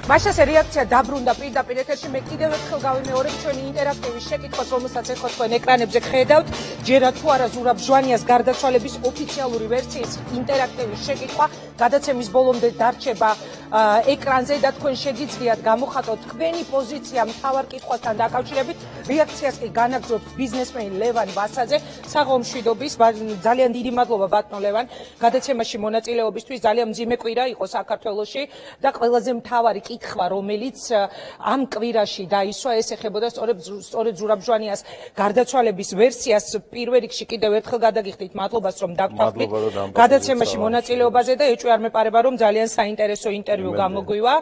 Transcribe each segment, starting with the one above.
მაშასე რეაქცია დაბრუნდა პირდაპირ ეთერში. მე კიდევ ერთხელ გავიმეორებ ჩვენი ინტერაქტივის შეკითხვას, რომელსაც ეხლა თქვენ ეკრანებზე ხედავთ. ჯერა თუ არა ზურაბ ჟვანიას გარდაცვალების ოფიციალური ვერსიის ინტერაქტივის შეკითხვა გადაცემის ბოლომდე დარჩება ეკრანზე და თქვენ შეგიძლიათ გამოხატოთ თქვენი პოზიცია მთავარ კითხვასთან დაკავშირებით. რეაქციას კი განაგრძობს ბიზნესმენი ლევან ვასაძე. საღამომშვიდობის, ძალიან დიდი მადლობა ბატონო ლევან გადაცემაში მონაწილეობისთვის. ძალიან მძიმე კვირა იყო საქართველოში და ყველაზე მთავარი კითხვა, რომელიც ამ კვირაში დაისვა, ეს ეხებოდა სწორედ ზურაბ ჟვანიას გარდაცვალების ვერსიას. პირველ რიგში კიდევ ერთხელ გადაგიხდით მადლობას, რომ დაგხვდით გადაცემაში მონაწილეობაზე და ეჭვი არ მეპარება, რომ ძალიან საინტერესო ინტერვიუ გამოგვივა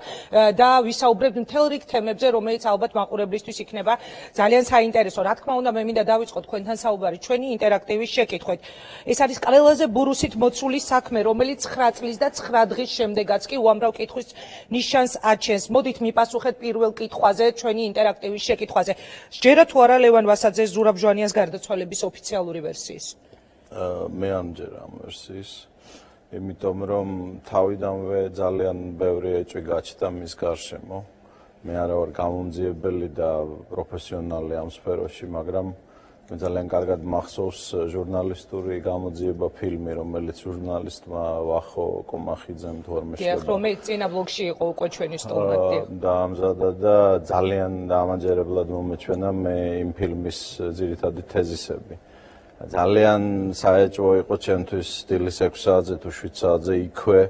და ვისაუბრებთ მთელ რიგ თემებზე, რომელიც ალბათ მაყურებლისთვის იქნება ძალიან საინტერესო. რა თქმა უნდა, მე მინდა დავიწყო თქვენთან საუბარი ჩვენი ინტერაქტივის შეკითხვით. ეს არის ყველაზე ბურუსით მოცული საქმე, რომელიც 9 წლის და 9 დღის შემდეგაც კი უამრავ კითხვის ნიშანს აჩენს. მოდით მიპასუხეთ პირველ კითხვაზე, ჩვენი ინტერაქტივის შეკითხვაზე. სჯერა თუ არა ლევან ვასაძეს ზურაბ ჟვანიას გარდაცვალების ოფიციალური ვერსიის? მე არ მჯერა ამ ვერსიის. იმიტომ რომ თავიდანვე ძალიან ბევრი ეჭვი გაჩნდა მის გარშემო. მე არა ვარ გამომძიებელი და პროფესიონალი ამ სფეროში, მაგრამ მე ძალიან კარგად მახსოვს ჟურნალისტური გამოძიება ფილმი, რომელიც ჟურნალისტმა ვახო კომახიძემ თორმე შევა. რომელიც წინა ბლოგში იყო უკვე ჩვენი სტუმარი. დაამზადა და ძალიან დაამაჯერებლად მომეჩვენა მე იმ ფილმის ძირითადი თეზისები. ძალიან საეჭვო იყო ჩემთვის დილის 6 საათზე თუ 7 საათზე იქვე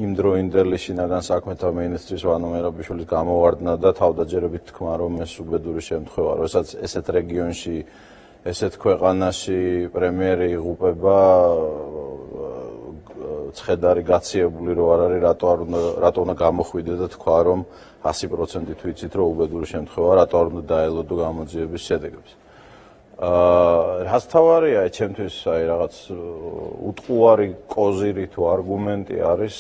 იმ დროინდელი შინაგან საქმეთა მინისტრის ვანო მერაბიშვილის გამოვარდნა და თავდაჯერებით თქვა, რომ ეს უბედური შემთხვევა, როდესაც ესეთ რეგიონში, ესეთ ქვეყანაში პრემიერი იღუპება, ცხედარი გაციებული რო არ არის, რატო უნდა გამოხვიდე და თქვა, რომ 100%-ით ვიცით, რომ უბედური შემთხვევა, რატო არ უნდა დაელოდო გამოძიების შედეგებს. რას თავარია ჩემთვის აი რაღაც უტყუარი კოზირი თუ არგუმენტი არის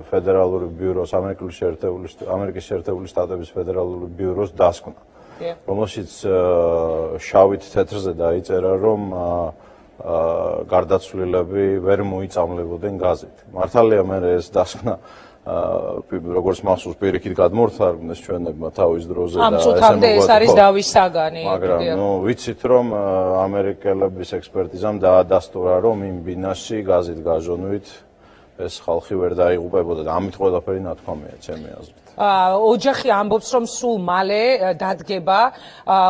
ფედერალური ბიუროს ამერიკის შეერთებული შტატების ფედერალური ბიუროს დასკვნა, რომელშიც შავით თეთრზე დაიწერა, რომ გარდაცვლილები ვერ მოიწამლებოდნენ გაზით. მართალია მე ეს დასკვნა როგორც მახსოვს პირიქით გადმორთარგმნეს ჩვენებმა თავის დროზე და ამწუთამდე ეს არის დავის საგანი. მაგრამ ვიცით რომ ამერიკელების ექსპერტიზამ დაადასტურა რომ იმ ბინაში გაზით გაჟონვით ეს ხალხი ვერ დაიღუპებოდა და ამით ყველაფერი ნათქვამია ჩემი აზრით. ოჯახი ამბობს, რომ სულ მალე დადგება,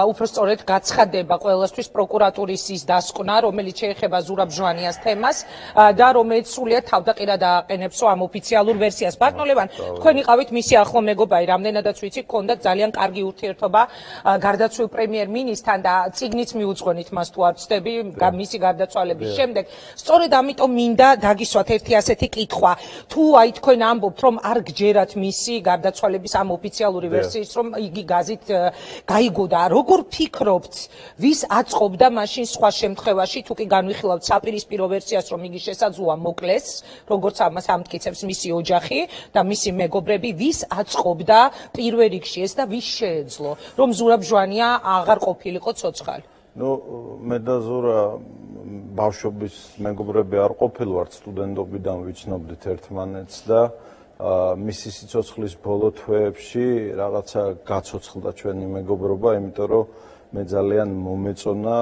უფრო სწორედ გაცხადება ყველასთვის პროკურატურის ის დასკვნა, რომელიც შეეხება ზურაბ ჟვანიას თემას და რომელიც სრულიად თავდაყირად აყენებს ამ ოფიციალურ ვერსიას. ბატონო ლევან, თქვენ იყავით მისი ახლო მეგობარი, რამდენადაც ვიცი, გქონდათ ძალიან კარგი ურთიერთობა გარდაცვლილ პრემიერ-მინისტრთან და წიგნიც მიუძღვენით მას თუ არ ვცდები, მისი გარდაცვალების შემდეგ. სწორედ ამიტომ მინდა დაგისვათ ერთი ასეთი კითხვა. თუ აი თქვენ ამბობთ, რომ არ გჯერათ მისი გარდაცვალების ამ ოფიციალური ვერსიის, რომ იგი გაზით გაიგო და როგორ ფიქრობთ, ვის აწყობდა მაშინ სხვა შემთხვევაში, თუ კი განვიხილავთ საპირისპირო ვერსიას, რომ იგი შესაძლოა მოკლეს, როგორც ამას ამტკიცებს მისი ოჯახი და მისი მეგობრები, ვის აწყობდა პირველ რიგში ეს და ვის შეეძლო, რომ ზურაბ ჟვანია აღარ ყოფილიყო ცოცხალი? მე და ზურა ბავშვობის მეგობრები არ ყოფილვართ, სტუდენტობიდან ვიცნობდით ერთმანეთს და მისი სიცოცხლის ბოლო თვეებში რაღაცა გაცოცხლდა ჩვენი მეგობრობა, იმიტომ რომ მე ძალიან მომეწონა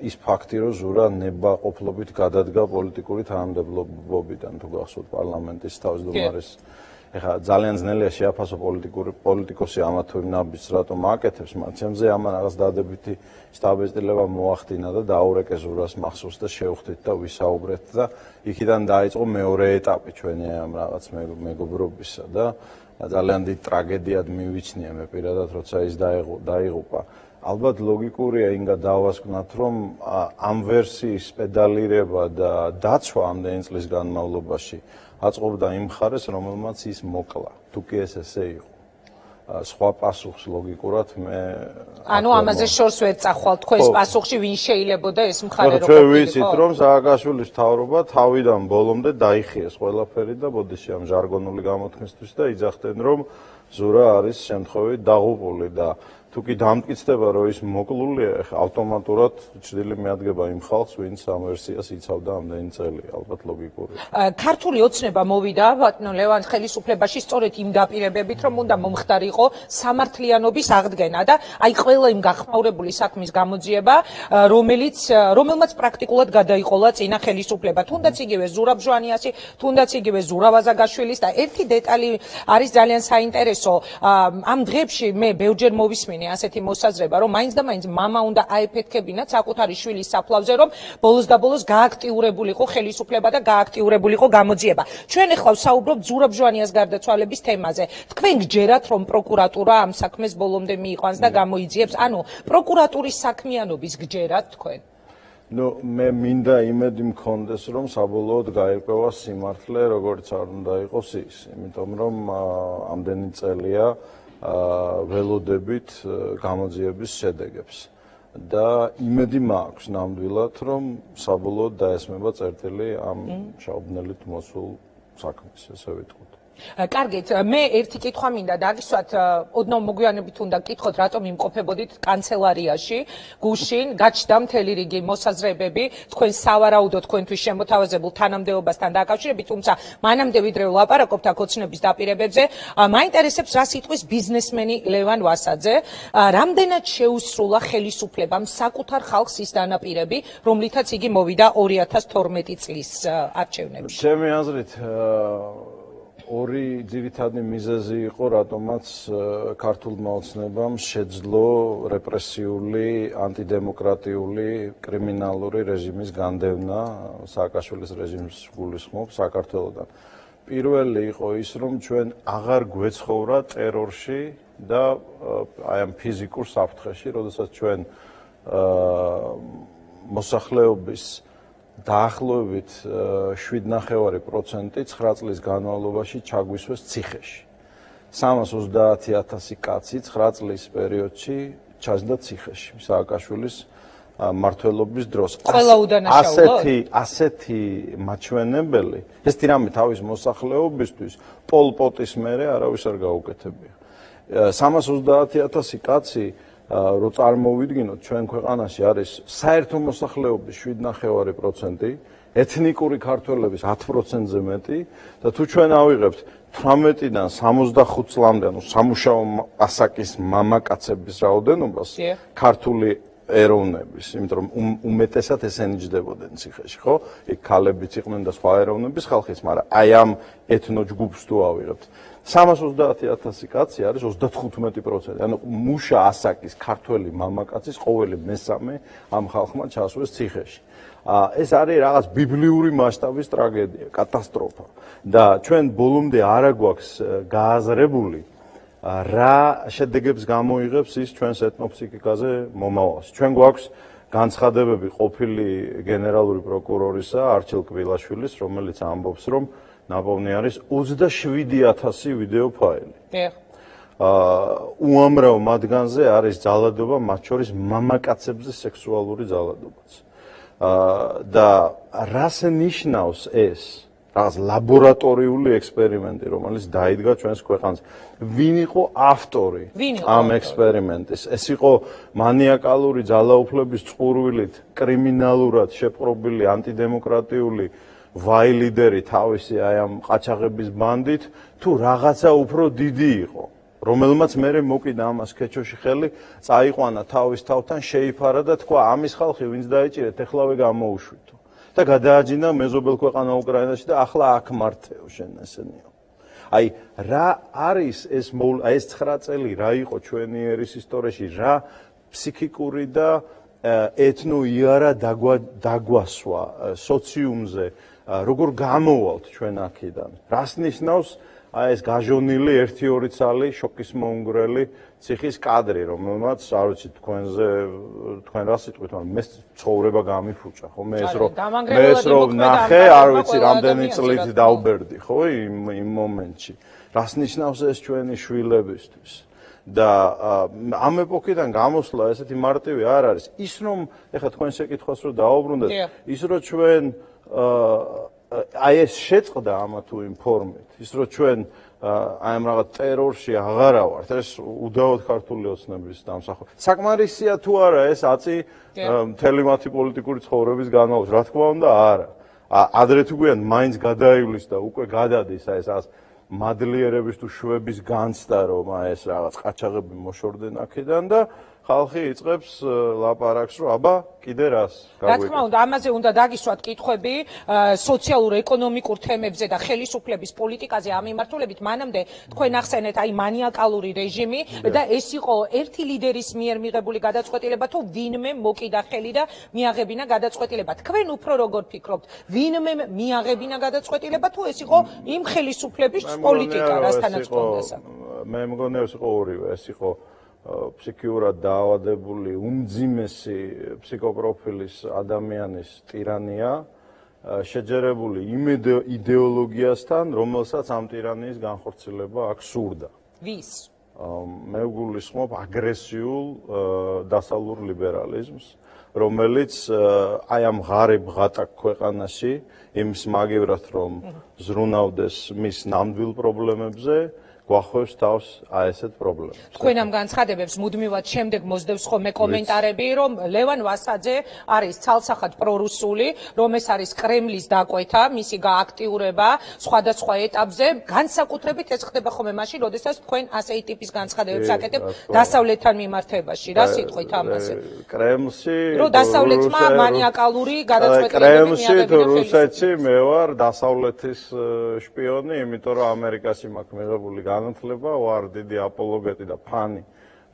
ის ფაქტი, რომ ზურა ნებაყოფლობით გადადგა პოლიტიკური თანამდებობიდან, თუ გახსოვთ პარლამენტის თავმჯდომარის. ეხლა ძალიან ძნელია შეაფასო პოლიტიკოსი ამა თუ იმ ნაბიჯს რატომ აკეთებს, მაგრამ ჩემზე ამან რაღაც დადებითი შთაბეჭდილება მოახდინა და დაურეკე ზურას მახსოვს და შევხვდით და ვისაუბრეთ და იქიდან დაიწყო მეორე ეტაპი ჩვენი ამ რაღაც მეგობრობისა და ძალიან დიდ ტრაგედიად მივიჩნია მე პირადად, როცა ის დაიღუპა. ალბათ ლოგიკურია ინგა დავასკვნათ, რომ ამ ვერსიის პედალირება და დაცვა ამდენი წლის განმავლობაში აწყობდა იმ მხარეს, რომელმაც ის მოკლა. თუ კი ეს ესე იყო. სხვა პასუხს ლოგიკურად მე ანუ ამაზე შორს ვერ წახვალ თქვენს პასუხში ვინ შეიძლებოდა ეს მხარე რო ჩვენ ვიცით რომ სააკაშვილის მთავრობა თავიდან ბოლომდე დაიხიეს ყველაფერი და ბოდიში ამ ჟარგონული გამოთქმისთვის და იძახდნენ რომ ზურა არის შემთხვევით დაღუპული და თუ კი დამტკიცდება, რომ ის მოკლულია, ეხლა ავტომატურად ჭრილი მიადგება იმ ხალხს, ვინც ამ ვერსიას იცავდა ამდენი წელი, ალბათ ლოგიკური. ქართული ოცნება მოვიდა ბატონო ლევან ხელისუფლებაში სწორედ იმ დაპირებებით, რომ უნდა მომხდარიყო სამართლიანობის აღდგენა და აი ყველა იმ გახმაურებული საქმის გამოძიება, რომელმაც პრაქტიკულად გადაიყოლა წინა ხელისუფლება, თუნდაც იგივე ზურაბ ჟვანიასი, თუნდაც იგივე ზურაბ აზაგაშვილის და ერთი დეტალი არის ძალიან საინტერესო. ამ დღეებში მე ბევრჯერ მოვისმინე ასეთი მოსაზრება, რომ მაინც და მაინც მამა უნდა აეფეთქებინათ საკუთარი შვილის საფლავზე, რომ ბოლოს და ბოლოს გააქტიურებულიყო ხელისუფლება და გააქტიურებულიყო გამოძიება. ჩვენ ახლა ვსაუბრობთ ზურაბ ჟვანიას გარდაცვალების თემაზე. თქვენ გჯერათ, რომ პროკურატურა ამ საქმეს ბოლომდე მიიყვანს და გამოიძიებს? ანუ პროკურატურის საქმიანობის გჯერათ თქვენ? მე მინდა იმედი მქონდეს, რომ საბოლოოდ გაირკვევა სიმართლე, როგორც არ უნდა იყოს ის, იმიტომ რომ ამდენი წელია ველოდებით გამოძიების შედეგებს. და იმედი მაქვს ნამდვილად, რომ საბოლოოდ დაესმება წერტილი ამ შაუბნელით მოსულ საქმეს, ესე ვიტყოდ. კარგით, მე ერთი კითხვა მინდა დაგისვათ, ოდნავ მოგვიანებით უნდა გკითხოთ, რატომ იმყოფებოდით კანცელარიაში, გუშინ, გაჩნდა მთელი რიგი მოსაზრებები, თქვენ სავარაუდოდ თქვენთვის შემოთავაზებულ თანამდებობასთან დაკავშირებით, თუმცა მანამდე ვიდრე ვლაპარაკობთ აქ ოცნების დაპირებებზე, მაინტერესებს რა სიტყვის ბიზნესმენი ლევან ვასაძე, რამდენად შეუსრულა ხელისუფლებამ საკუთარ ხალხს ის დანაპირები, რომლითაც იგი მოვიდა 2012 წლის არჩევნებში. ჩემი აზრით ორი ძირითადი მიზეზი იყო, რატომაც ქართულმა ოცნებამ შეძლო რეპრესიული, ანტიდემოკრატიული, კრიმინალური რეჟიმის განდევნა, სააკაშვილის რეჟიმს გულისხმობ საქართველოდან. პირველი იყო ის, რომ ჩვენ აღარ გვეცხოვრა ტერორში და აი ამ ფიზიკურ საფრთხეში, როდესაც ჩვენ მოსახლეობის დაახლოებით 7.9% 9 წლის განმავლობაში ჩაგვისვეს ციხეში. 330,000 კაცი 9 წლის პერიოდში ჩაჯდა ციხეში სააკაშვილის მმართველობის დროს. ასეთი მაჩვენებელი, ეს თირამი თავის მოსახლეობისთვის პოლ პოტის მერე არავის არ გაუკეთებია. 330,000 კაცი რო წარმოვიდგინოთ, ჩვენ ქვეყანაში არის საერთო მოსახლეობის 7.9%, ეთნიკური ქართველების 10%-ზე მეტი და თუ ჩვენ ავიღებთ 18-დან 65 წლამდე, ანუ სამუშაო ასაკის მამაკაცების რაოდენობას, ქართული ეროვნების, იმიტომ რომ უმეტესად ესენი ჯდებოდნენ ციხეში, ხო? იქ ქალებიც იყვნენ და სხვა ეროვნების ხალხიც, მაგრამ აი ამ ეთნოჯგუფს თუ ავიღებთ 330,000 კაცი არის 35%. ანუ მუშა ასაკის ქართველი მამაკაცის ყოველი მესამე ამ ხალხმა ჩასვეს ციხეში. ეს არის რაღაც ბიბლიური მასშტაბის ტრაგედია, კატასტროფა. და ჩვენ ბოლომდე არა გვაქვს გააზრებული რა შედეგებს გამოიღებს ის ჩვენს ეთნოფსიქიკაზე მომავალში. ჩვენ გვაქვს განცხადებები ყოფილი გენერალური პროკურორისა არჩილ კბილაშვილის, რომელიც ამბობს, რომ ნაპოვნი არის 27,000 ვიდეო ფაილი. უამრავ მათგანზე არის ძალადობა, მათ შორის მამაკაცებზე სექსუალური ძალადობაც. და რას ნიშნავს ეს? რაღაც ლაბორატორიული ექსპერიმენტი, რომელიც დაიდგა ჩვენს ქვეყანაზე. ვინ იყო ავტორი ამ ექსპერიმენტის? ეს იყო მანიაკალური ძალაუფლების წყურვილით, კრიმინალურად შეპყრობილი ანტიდემოკრატიული ვაი ლიდერი თავისი აი ამ ყაჩაღების ბანდით, თუ რაღაცა უფრო დიდი იყო, რომელმაც მერე მოკიდა ამას ქეჩოში ხელი, წაიყვანა თავის თავთან, შეიფარა და თქვა, ამის ხალხი ვინც დაიჭირეთ, ეხლავე გამოუშვითო. და გადააჯინა მეზობელ ქვეყანა უკრაინაში და ახლა აქ მართეო შენ ესენიო. აი რა არის ეს აი ეს 9 წელი რა იყო ჩვენი ერის ისტორიაში, რა ფსიქიკური და ეთნოიარა დაგვასვა სოციუმზე, როგორ გამოვალთ ჩვენ აქედან. რას ნიშნავს აი ეს გაჟონილი 1-2 წალი შოკის მომგვრელი ციხის კადრი, რომელმაც არ ვიცი თქვენ რა სიტყვით, მაგრამ მე ცხოვრება გამიფუჭა, ხო? მე ეს რომ ნახე, არ ვიცი რამდენი წლით დავბერდი, ხო, იმ მომენტში. რას ნიშნავს ეს ჩვენი შვილებისთვის? და ამ ეპოქიდან გამოსვლა ესეთი მარტივი არ არის. ის რომ ეხლა თქვენ შეკითხვას რომ დაუბრუნდეთ, ის რომ ჩვენ აი ეს შეწყდა ამა თუ იმ ფორმით ის რომ ჩვენ აი ამ რაღაც ტერორში აღარა ვართ ეს უდავოდ ქართული ოცნების დამსახურება საკმარისია თუ არა ეს აწი მთელი მათი პოლიტიკური ცხოვრების განმავლობაში რა თქმა უნდა არა ადრე თუ გვიან მაინც გადაივლის და უკვე გადადის აი ეს მადლიერების თუ შვების განცდა რომ აი ეს რაღაც ყაჩაღები მოშორდნენ აქედან და ხალხი იწყებს ლაპარაკს რომ აბა კიდე რას რა თქმა უნდა ამაზე უნდა დაგისვათ კითხვები სოციალურ-ეკონომიკურ თემებზე და ხელისუფლების პოლიტიკაზე ამ მიმართულებით მანამდე თქვენ ახსენეთ აი მანიაკალური რეჟიმი და ეს იყო ერთი ლიდერის მიერ მიღებული გადაწყვეტილება თუ ვინმე მოკიდა ხელი და მიაღებინა გადაწყვეტილება თქვენ უფრო როგორ ფიქრობთ ვინმე მიაღებინა გადაწყვეტილება თუ ეს იყო იმ ხელისუფლების პოლიტიკა რასთანაც კონდასა მე მგონია ეს იყო ორივე ეს იყო ფსიქიურად დაავადებული უმძიმესი ფსიქოპროფილის ადამიანის ტირანია შეჯერებული იმ იდეოლოგიასთან რომელსაც ამ ტირანიის განხორციელება აქ სურდა ვის მე ვგულისხმობ აგრესიულ დასავლურ ლიბერალიზმს რომელიც აი ამ ღარიბ ღატაკ ქვეყანაში იმის მაგივრად რომ ზრუნავდეს მის ნამდვილ პრობლემებზე გვახვევს თავს აი ესეთ პრობლემებს. თქვენ ამ განცხადებებს მუდმივად შემდეგ მოსდევს ხოლმე კომენტარები, რომ ლევან ვასაძე არის ცალსახად პრორუსული, რომ ეს არის კრემლის დაკვეთა, მისი გააქტიურება სხვადასხვა ეტაპზე, განსაკუთრებით ეს ხდება ხოლმე მაშინ, როდესაც თქვენ ასეთი ტიპის განცხადებებს აკეთებთ დასავლეთთან მიმართებაში. რა სიტყვით ამაზე? კრემლში რომ დასავლეთმა მანიაკალური გადაწყვეტილებები კრემლში თუ რუსეთში მე ვარ დასავლეთის შპიონი, იმიტომ რომ ამერიკაში მაქვს მიღებული განათლება ვარ დიდი აპოლოგეტი და ფანი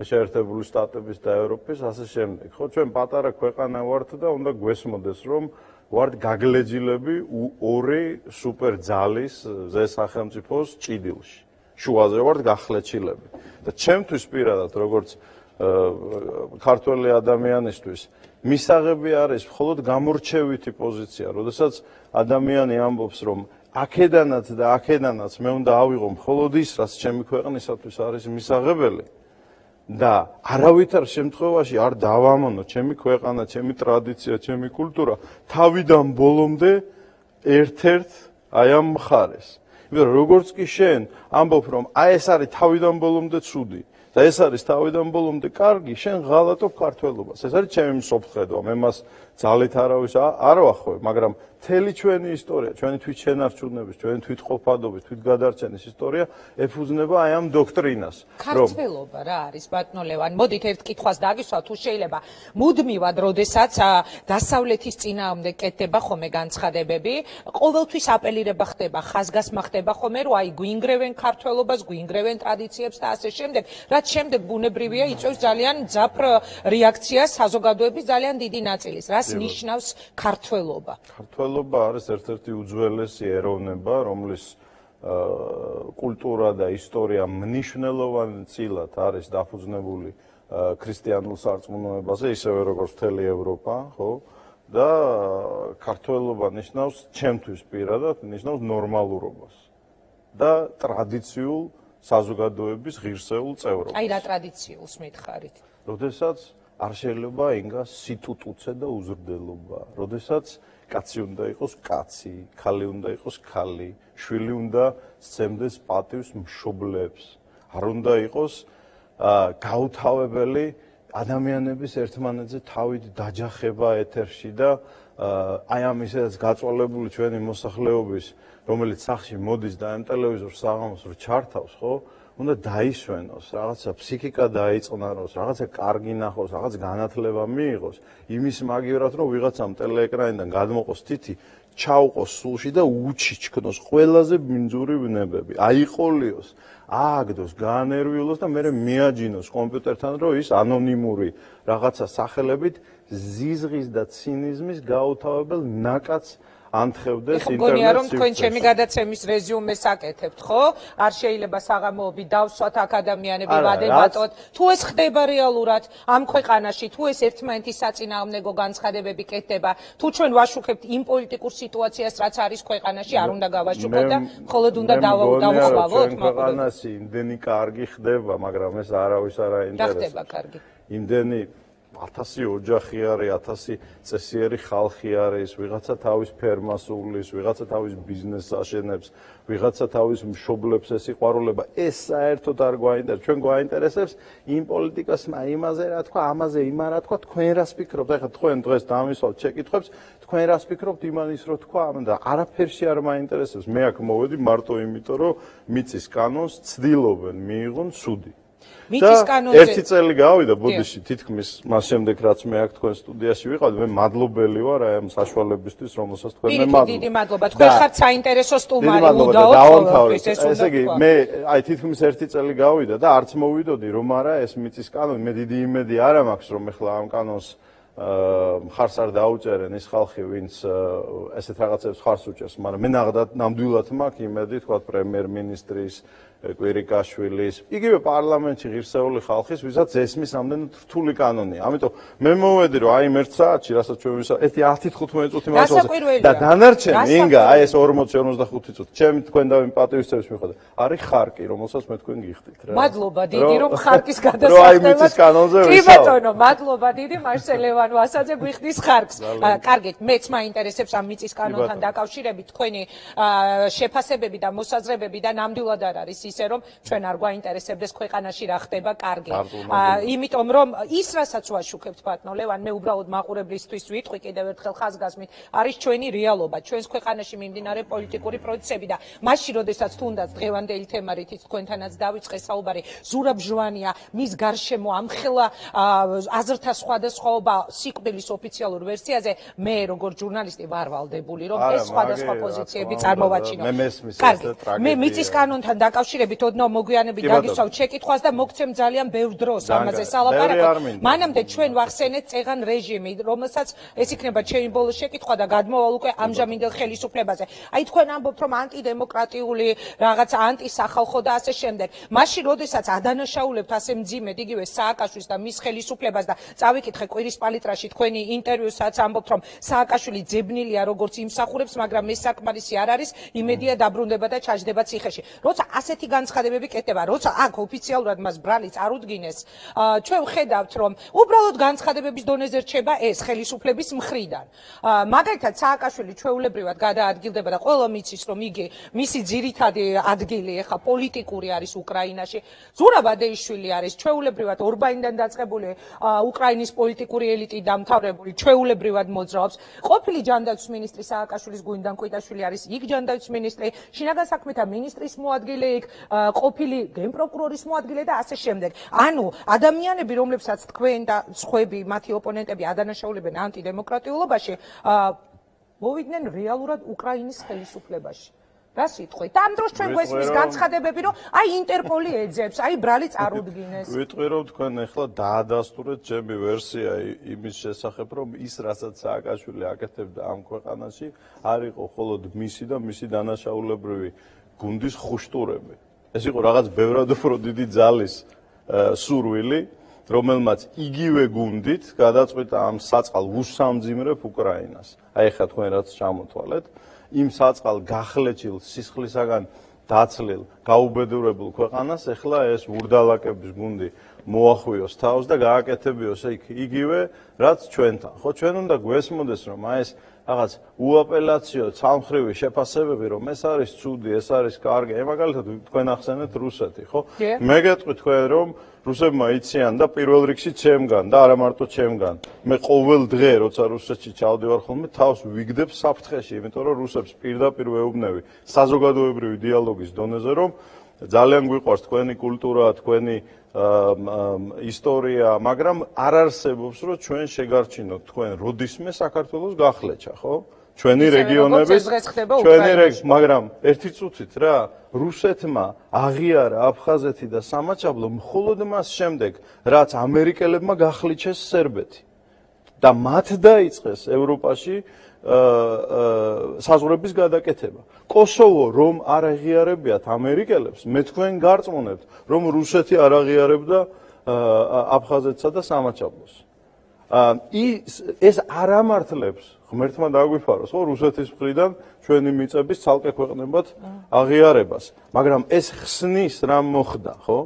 შეერთებული შტატების და ევროპის ასე შემდეგ. ხო ჩვენ პატარა ქვეყანა ვართ და უნდა გვესმოდეს რომ ვართ გაგლეჯილები ორი სუპერძალის ზესახელმწიფოს ჭიდილში. შუაზე ვართ გახლეჩილები. და ჩემთვის პირადად როგორც ქართველი ადამიანისთვის მისაღები არის მხოლოდ გამორჩევითი პოზიცია, როდესაც ადამიანი ამბობს რომ აქედანაც და აქედანაც მე უნდა ავიღო მხოლოდ ის, რაც ჩემი ქვეყნისათვის არის მისაღებელი და არავითარ შემთხვევაში არ დავამონო ჩემი ქვეყანა, ჩემი ტრადიცია, ჩემი კულტურა თავიდან ბოლომდე ერთ-ერთ აი ამ მხარეს. იმიტომ რომ როგორც კი შენ ამბობ რომ აი ეს არის თავიდან ბოლომდე ცუდი და ეს არის თავიდან ბოლომდე კარგი, შენ ღალატობ ქართველობას. ეს არის ჩემი მსოფლხედვა, მე მას ძალით არავის არ ვახვევ, მაგრამ მთელი ჩვენი ისტორია, ჩვენი თვითშენარჩუნების, ჩვენი თვითყოფადობის, თვითგადარჩენის ისტორია ეფუძნება აი ამ დოქტრინას. ქართველობა რა არის, ბატონო ლევან? მოდით ერთ კითხვას დაგისვათ, თუ შეიძლება. მუდმივად, როდესაც დასავლეთის წინააღმდეგ კეთდება ხოლმე განცხადებები, ყოველთვის აპელირება ხდება, ხაზგასმა ხდება ხოლმე, რომ აი გვინგრევენ ქართველობას, გვინგრევენ ტრადიციებს და ასე შემდეგ. რაც შემდეგ ბუნებრივია იწვევს ძალიან ძაფრ რეაქციას საზოგადოების ძალიან დიდი ნაწილის. რას ნიშნავს ქართველობა? ქართველობა არის ერთ-ერთი უძველესი ეროვნება, რომლის კულტურა და ისტორია მნიშვნელოვნად არის დაფუძნებული ქრისტიანულ სარწმუნოებაზე, ისევე როგორც მთელი ევროპა, ხო? და ქართველობა ნიშნავს ჩემთვის პირადად ნიშნავს ნორმალურობას და ტრადიციულ საზოგადოების ღირსეულ წევრობას. აი რა ტრადიციულს მითხარით? როდესაც არ შეიძლება ინგა სიტუტუცე და უზრდელობა. როდესაც კაცი უნდა იყოს კაცი, ქალი უნდა იყოს ქალი, შვილი უნდა სცემდეს პატივს მშობლებს. არ უნდა იყოს გაუთავებელი ადამიანების ერთმანეთზე თავით დაჯახება ეთერში და აი ამ ისედაც გაწვალებული ჩვენი მოსახლეობის, რომელიც სახში მოდის და ამ ტელევიზორს საღამოს რო ჩართავს, ხო? უნდა დაისვენოს, რაღაცა ფსიქიკა დაიწყნაროს, რაღაცა კარგი ნახოს, რაღაც განათლება მიიღოს, იმის მაგივრად რომ ვიღაცამ ტელეეკრანიდან გადმოყოს თითი, ჩაუყოს სულში და უჩიჩქნოს ყველაზე ბინძური ვნებები, აიყოლიოს, ააგდოს, გაანერვიულოს და მერე მიაჯინოს კომპიუტერთან, რომ ის ანონიმური რაღაცა სახელებით ზიზღის და ცინიზმის გაუთავებელ ნაკადს ანთხევდეს ინტერნეტში. მგონია რომ თქვენ ჩემი გადაცემის რეზიუმეს აკეთებთ, ხო? არ შეიძლება საღამოობით დავსვათ აქ ადამიანები ვადებატოთ. თუ ეს ხდება რეალურად ამ ქვეყანაში, თუ ეს ერთმანეთის საწინააღმდეგო განცხადებები კეთდება, თუ ჩვენ ვაშუქებთ იმ პოლიტიკურ სიტუაციას, რაც არის ქვეყანაში, არ უნდა გავაშუქოთ და მხოლოდ უნდა დავუხვალოთ, ქვეყანაში იმდენი კარგი ხდება, მაგრამ ეს არავის არ აინტერესებს. და ხდება კარგი. იმდენი 1000 ოჯახი არის, 1000 წესიერი ხალხი არის, ვიღაცა თავის ფერმას უვლის, ვიღაცა თავის ბიზნესს აშენებს, ვიღაცა თავის მშობლებს ესიყვარულება, ეს საერთოდ არ გვაინტერესებს. ჩვენ გვაინტერესებს იმ პოლიტიკას, იმაზე რა თქვა, ამაზე იმა რა თქვა, თქვენ რას ფიქრობთ? ეხლა თქვენ დღეს დამისვავთ შეკითხვებს, თქვენ რას ფიქრობთ იმანის რო თქვა, და არაფერში არ მაინტერესებს. მე აქ მოვედი მარტო იმიტომ, რომ მიწის კანონს ცდილობენ მიიღონ ცუდი. მიწის კანონზე ერთი წელი გავიდა ბოდიში თითქმის მას შემდეგ რაც მე აქ თქვენ სტუდიაში ვიყავდი მე მადლობელი ვარ აი ამ საშუალებისთვის რომელსაც თქვენ მე მადლობთ. დიდი მადლობა. თქვენ ხართ საინტერესო სტუმარი უნდაოდ ყოველთვის ესე იგი მე აი თითქმის ერთი წელი გავიდა და არც მოვიდოდი რომ არა ეს მიწის კანონი მე დიდი იმედი არ მაქვს რომ ეხლა ამ კანონს მხარს არ დაუჭერენ ის ხალხი ვინც ესეთ რაღაცებს მხარს უჭერს მაგრამ მე ნამდვილად მაქვს იმედი თქვა პრემიერ-მინისტრის კვირიკაშვილის, იგივე პარლამენტში ღირსეული ხალხის, ვისაც ესმის ამდენი რთული კანონია. ამიტომ მე მოვედი რომ აი ერთ საათში, რასაც ჩვენ ვისაუბრეთ, 10-15 წუთი მასწავლე და დანარჩენი ინგა, აი ეს 40-45 წუთი, ჩემი თქვენ და პატივისცემის მიხედვით, არის ხარკი, რომელსაც მე თქვენ გიხდით რა. მადლობა დიდი რომ ხარკის გადასახადებას. კი ბატონო, მადლობა დიდი მარშალ ლევან ვასაძე გვიხდის ხარკს. კარგით, მეც მაინტერესებს ამ მიწის კანონთან დაკავშირებით თქვენი შეფასებები და მოსაზრებები და ნამდვილად არ არის ისე რომ ჩვენ არ გვაინტერესებდეს ქვეყანაში რა ხდება კარგი. იმიტომ რომ ის რასაც ვაშუქებთ ბატონო ლევან მე უბრალოდ მაყურებლისთვის ვიტყვი კიდევ ერთხელ ხაზგასმით არის ჩვენი რეალობა ჩვენს ქვეყანაში მიმდინარე პოლიტიკური პროცესები და მაშინ როდესაც თუნდაც დღევანდელი თემა რითიც თქვენთანაც დავიწყე საუბარი ზურაბ ჟვანია მის გარშემო ამხელა აზრთა სხვადასხვაობა სიკვდილის ოფიციალურ ვერსიაზე მე როგორც ჟურნალისტი ვარ ვალდებული რომ ეს სხვადასხვა პოზიციები წარმოვაჩინო. მე მიწის კანონთან დაკავშირებით ოდნავ მოგვიანებით დაგისვავ შეკითხვას და მოგცემ ძალიან ბევრ დროს ამაზე სალაპარაკო. მანამდე ჩვენ ვახსენეთ წეღან რეჟიმი, რომელსაც ეს იქნება ჩემი ბოლო შეკითხვა და გადმოვალ უკვე ამჟამინდელ ხელისუფლებაზე. აი თქვენ ამბობთ რომ ანტიდემოკრატიული რაღაცა ანტისახალხო და ასე შემდეგ. მაშინ როდესაც ადანაშაულებთ ასე მძიმედ იგივე სააკაშვილის და მის ხელისუფლებას და წავიკითხე კვირის პალიტრაში თქვენი ინტერვიუსაც ამბობთ რომ სააკაშვილი ძებნილია როგორც იმსახურებს, მაგრამ ეს საკმარისი არ არის, იმედია დაბრუნდება და ჩაჯდება ციხეში. როცა ასეთი განცხადებები კეთდება, როცა აქ ოფიციალურად მას ბრალიც არ უდგინეს, ჩვენ ვხედავთ, რომ უბრალოდ განცხადებების დონეზე რჩება ეს ხელისუფლების მხრიდან. მაგალითად, სააკაშვილი ჩვეულებრივად გადაადგილდება და ყველა მიცის, რომ იგი მისი ძირითადი ადგილი ეხა პოლიტიკური არის უკრაინაში. ზურაბ ადეიშვილი არის ჩვეულებრივად ორბანიდან დაწყებული უკრაინის პოლიტიკური ელიტი დამთავრებული, ჩვეულებრივად მოძრაობს. ყოფილი ჯანდაცვის მინისტრი სააკაშვილის გუნდან კვიტაშვილი არის იქ ჯანდაცვის მინისტრი, შინაგან საქმეთა მინისტრის მოადგილე იქ ყოფილი გენპროკურორის მოადგილე და ასე შემდეგ. ანუ ადამიანები, რომლებსაც თქვენ და სხვები, მათი ოპონენტები ადანაშაულებენ ანტიდემოკრატიულობაში, მოვიდნენ რეალურად უკრაინის ხელისუფლებაში. რა სიტყვით? და ამ დროს ჩვენ გვესმის განცხადებები, რომ აი ინტერპოლი ეძებს, აი ბრალი წარუდგინეს. ვიტყვი რომ თქვენ ახლა დაადასტურეთ ჩემი ვერსია იმის შესახებ, რომ ის რასაც სააკაშვილი აკეთებდა ამ ქვეყანაში, არ იყო მხოლოდ მისი და მისი დანაშაულებრივი გუნდის ხუშტურები. ეს იყო რაღაც ბევრად უფრო დიდი ძალის სურვილი, რომელმაც იგივე გუნდით გადაწყვიტა ამ საწყალ უსამძიმრებ უკრაინას. აი ხა თქვენ რაც ჩამოთვალეთ, იმ საწყალ გახლეჩილ სისხლისაგან დაცლილ, გაუბედურებულ ქვეყანას ეხლა ეს ურდალაკების გუნდი მოახვიოს თავს და გააკეთებიოს იგივე რაც ჩვენთან. ხო ჩვენ უნდა გვესმოდეს რომ აი ეს რაღაც უაპელაციო ცალმხრივი შეფასებები რომ ეს არის ცუდი, ეს არის კარგი. აი მაგალითად თქვენ ახსენეთ რუსეთი, ხო? მე გეტყვი თქვენ რომ რუსებმა იციან და პირველ რიგში ჩემგან და არა მარტო ჩემგან. მე ყოველ დღე როცა რუსეთში ჩავდივარ ხოლმე თავს ვიგდებ საფრთხეში, იმიტომ რომ რუსებს პირდაპირ ვეუბნები საზოგადოებრივი დიალოგის დონეზე რომ ძალიან გვიყვარს თქვენი კულტურა, თქვენი ისტორია, მაგრამ არ არსებობს რომ ჩვენ შეგარჩინოთ თქვენ როდისმე საქართველოს გახლეჩა, ხო? ჩვენი რეგიონების მაგრამ ერთი წუთით რა რუსეთმა აღიარა აფხაზეთი და სამაჩაბლო მხოლოდ მას შემდეგ რაც ამერიკელებმა გახლიჩეს სერბეთი და მათ დაიწყეს ევროპაში საზღვრების გადაკეთება. კოსოვო რომ არ აღიარებიათ ამერიკელებს, მე თქვენ გარწმუნებთ, რომ რუსეთი არ აღიარებდა აფხაზეთსა და სამაჩაბლოს. ეს არ ამართლებს ღმერთმა დაგვიფაროს, ხო, რუსეთის მხრიდან ჩვენი მიწების ცალკე ქვეყნებად აღიარებას, მაგრამ ეს ხსნის რა მოხდა, ხო?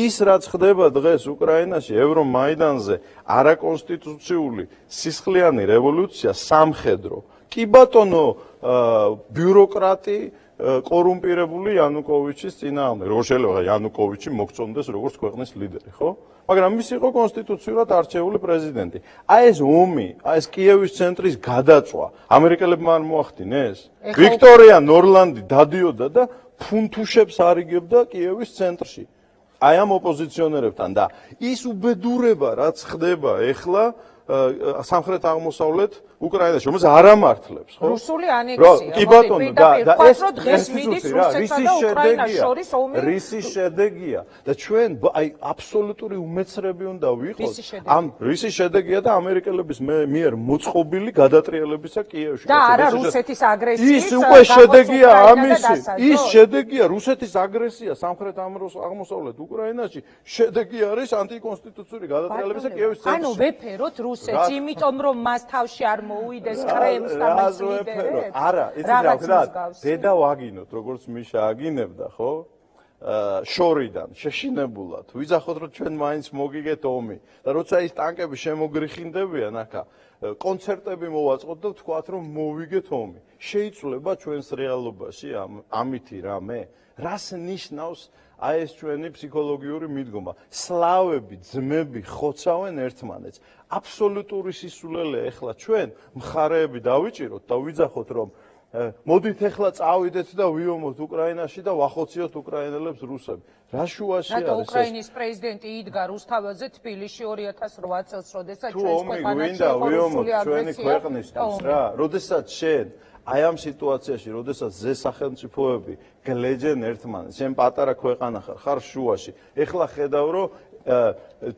ის რაც ხდება დღეს უკრაინაში ევრომაიდანზე არაკონსტიტუციური სისხლიანი რევოლუცია სამხედრო კი ბატონო ბიუროკრატი კორუმპირებული იანუკოვიჩის წინააღმდეგ რო შეიძლება იანუკოვიჩი მოგწონდეს როგორც ქვეყნის ლიდერი ხო მაგრამ ის იყო კონსტიტუციურად არჩეული პრეზიდენტი აი ეს ომი აი ეს კიევის ცენტრის გადაწვა ამერიკელებმა არ მოახდინეს ვიქტორია ნორლანდი დადიოდა და ფუნთუშებს არიგებდა კიევის ცენტრში აი ამ ოპოზიციონერებთან და ის უბედურება რაც ხდება ეხლა სამხრეთ აღმოსავლეთ უკრაინაში რომელიც არ ამართლებს ხო რუსული ანექსია კი ბატონო და ეს დღეს მიდის რუსეთსა და უკრაინას შორის ომი რისის შედეგია და ჩვენ აი აბსოლუტური უმეცრები უნდა ვიყოთ ამ რისის შედეგია და ამერიკელების მიერ მოწყობილი გადატრიალებისა კიევში და არა რუსეთის აგრესიის ის უკვე შედეგია ამისი ის შედეგია რუსეთის აგრესია სამხრეთ აღმოსავლეთ უკრაინაში შედეგი არის ანტიკონსტიტუციური გადატრიალებისა კიევის ცენტრში ანუ ვეფეროთ რუსეთს იმიტომ რომ მას თავში არ მოუვიდეს კრემლს და მას ლიდერებს არა იცი რა ვქნა დედა ვაგინოთ როგორც მიშა აგინებდა ხო შორიდან შეშინებულად ვიძახოთ რომ ჩვენ მაინც მოგიგეთ ომი და როცა ის ტანკები შემოგრიხინდებიან ახლა კონცერტები მოვაწყოთ და ვთქვათ რომ მოვიგეთ ომი შეიცვლება ჩვენს რეალობაში ამითი რამე რას ნიშნავს აი ეს ჩვენი ფსიქოლოგიური მიდგომა სლავები ძმები ხოცავენ ერთმანეთს აბსოლუტური სისულელე ეხლა ჩვენ მხარეები დავიჭიროთ და ვიძახოთ რომ მოდით ეხლა წავიდეთ და ვიომოთ უკრაინაში და ვახოციოთ უკრაინელებს რუსები რა შუაში არის ეს უკრაინის პრეზიდენტი იდგა რუსთაველზე თბილისში 2008 წელს როდესაც ჩვენს ქვეყანაში იყო რუსული აგრესია რა როდესაც შენ აი ამ სიტუაციაში, როდესაც ზე სახელმწიფოები გლეჯენ ერთმანეთს, შენ პატარა ქვეყანა ხარ შუაში. ეხლა ხედავ, რომ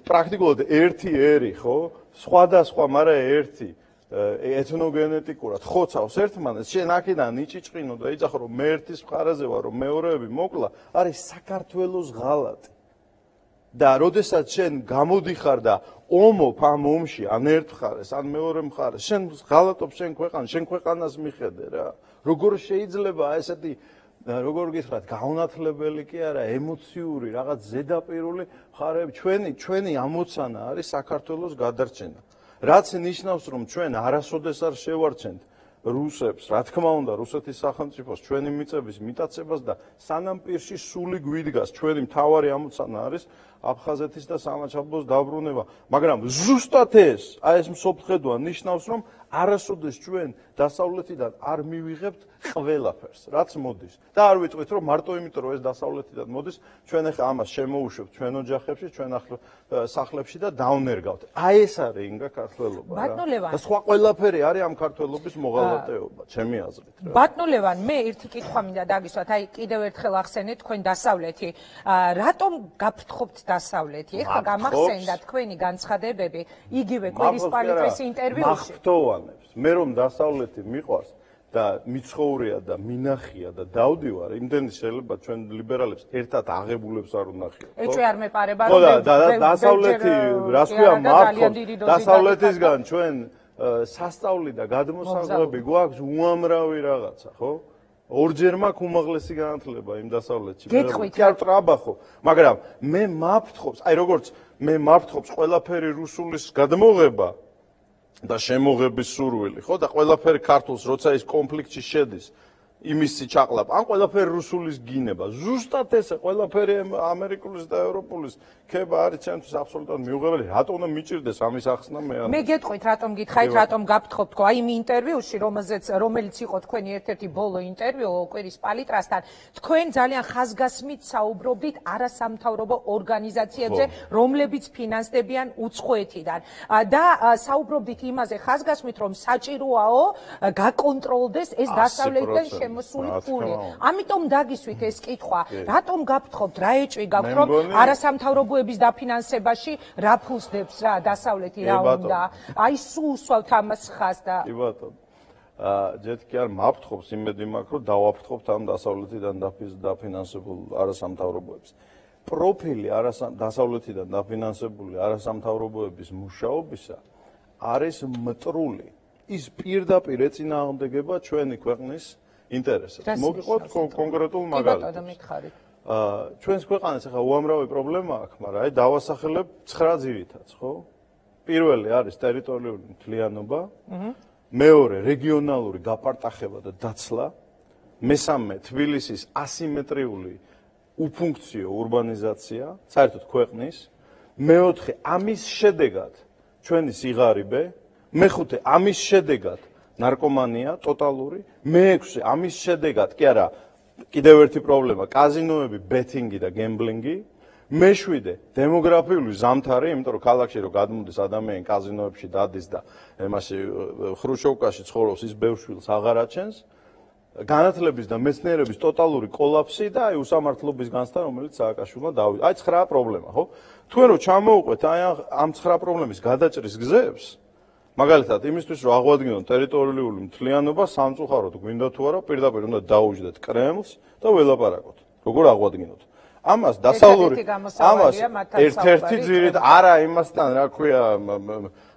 პრაქტიკულად ერთი ერი, ხო? სხვადასხვა, მაგრამ ერთი ეთნოგენეტიკურად ხოცავს ერთმანეთს, შენ აქედან იჭიჭყინო და იცახო, რომ მე ერთის მხარეზე ვარ, რომ მეორეები მოკლა, არის საქართველოს ღალატი. და როდესაც შენ გამოდიხარ და ომობ ამ ომში ან ერთ მხარეს ან მეორე მხარეს შენ ღალატობ შენ ქვეყანას მიხედე რა როგორ შეიძლება ესეთი როგორ გითხრათ გაუნათლებელი კი არა ემოციური რაღაც ზედაპირული მხარეები ჩვენი ამოცანა არის საქართველოს გადარჩენა რაც ნიშნავს რომ ჩვენ არასოდეს არ შევარჩენთ რუსებს, რა თქმა უნდა, რუსეთის სახელმწიფოს ჩვენი მიწების მიტაცებას და სანამ პირში სული გვიდგას, ჩვენი მთავარი ამოცანა არის აფხაზეთის და სამაჩაბლოს დაბრუნება, მაგრამ ზუსტად ეს, აი ეს მსოფლხედვა ნიშნავს, რომ არასოდეს ჩვენ დასავლეთიდან არ მივიღებთ ყველაფერს, რაც მოდის. და არ ვიტყვით, რომ მარტო იმიტომ, რომ ეს დასავლეთიდან მოდის, ჩვენ ახლა ამას შემოუშვებთ ჩვენ ოჯახებში, ჩვენ სახლებში და დავნერგავთ. აი ეს არის ინგა ქართველობა რა. და სხვა ყველაფერი არის ამ ქართველობის მოღალატეობა, ჩემი აზრით რა. ბატონო ლევან, მე ერთი კითხვა მინდა დაგისვათ, აი კიდევ ერთხელ ახსენეთ თქვენ დასავლეთი. რატომ გაფრთხობთ დასავლეთი? ეხლა გამახსენდა თქვენი განცხადებები, იგივე კვირისპალიტის ინტერვიუში. მე რომ დასავლეთი მიყვარს და მიცხოვრია და მინახია და დავდივარ, იმდენი შეიძლება ჩვენ ლიბერალებს ერთად აღებულებს არ უნახიოთ. ეჭვი არ მეპარება რომ დასავლეთი, რას ქვია, მართლაც დასავლეთისგან ჩვენ სასწავლი და გადმოსაღვები გვაქვს უამრავი რაღაცა, ხო? ორჯერ მაქვს უმაღლესი განათლება იმ დასავლეთში. კი არ ტრაბახო, მაგრამ მე მაფრთხობს, აი როგორც მე მაფრთხობს ყველაფერი რუსულის გადმოღება და შემოღების სურვილი, ხო? და ყველაფერი ქართულს, როცა ის კონფლიქტში შედის, იმისი ჩაყლაპ, ან ყველაფერი რუსულის გინება. ზუსტად ესე ყველაფერი ამერიკულის და ევროპულის ქება არის ჩემთვის აბსოლუტურად მიუღებელი. რატომ უნდა მიჭირდეს ამის ახსნა მე არ. მე გეტყვით, რატომ გითხარით, რატომ გაფრთხობთ თქო, აი იმ ინტერვიუში, რომელიც იყო თქვენი ერთ-ერთი ბოლო ინტერვიუ კვირისპალიტრასთან, თქვენ ძალიან ხაზგასმით საუბრობდით არასამთავრობო ორგანიზაციებზე, რომლებიც ფინანსდებიან უცხოეთიდან. და საუბრობდით იმაზე ხაზგასმით, რომ საჭიროაო გაკონტროლდეს ეს დასავლეთიდან მოსული ფული. ამიტომ დაგისვით ეს კითხვა, რატომ გაფრთხობთ, რა ეჭვი გაქვთ, რომ არასამთავრობოების დაფინანსებაში რა ფულსდებს რა დასავლეთი რა უნდა? აი სულ უსვავთ ამას ხაზს და კი ბატონო. ჯერ კი არ მაფრთხობს, იმედი მაქვს, რომ დავაფრთხობთ ამ დასავლეთიდან დაფინანსებულ არასამთავრობოებს. პროფილი დასავლეთიდან დაფინანსებული არასამთავრობოების მუშაობისა არის მტრული. ის პირდაპირ ეწინააღმდეგება ჩვენი ქვეყნის ინტერესებს. მოგიყვოთ კონკრეტულ მაგალითს. ჩვენს ქვეყანას ახლა უამრავი პრობლემა აქვს, მაგრამ აი დავასახელებ 9 ძირითადს, ხო? პირველი არის ტერიტორიული მთლიანობა, მეორე რეგიონალური გაპარტახება და დაცლა, მესამე თბილისის ასიმეტრიული უფუნქციო ურბანიზაცია, საერთოდ ქვეყნის, მეოთხე ამის შედეგად ჩვენი სიღარიბე, მეხუთე ამის შედეგად ნარკომანია ტოტალური, მეექვსე ამის შედეგად კი არა კიდევ ერთი პრობლემა კაზინოები, ბეთინგი და გემბლინგი, მეშვიდე დემოგრაფიული ზამთარი, იმიტომ რომ ქალაქში რო გადმოდის ადამიანი კაზინოებში დადის და იმაში ხრუშოვკაში ცხოვრობს ის ბევრ შვილს აღარ აჩენს, განათლების და მეცნიერების ტოტალური კოლაფსი და აი უსამართლობის განცდა, რომელიც სააკაშვილმა დავიდა. აი 9 პრობლემა, ხო? თქვენ რო ჩამოუყვეთ აი ამ 9 პრობლემის გადაჭრის გზებს, მაგალითად, იმისთვის რომ აღვადგინოთ ტერიტორიული მთლიანობა, სამწუხაროდ გვინდა თუ არა, პირდაპირ უნდა დაუჯდეთ კრემლს და ველაპარაკოთ. როგორ აღვადგინოთ? ამას დასავლური ამას ერთ-ერთი ძირით არა იმასთან რა ქვია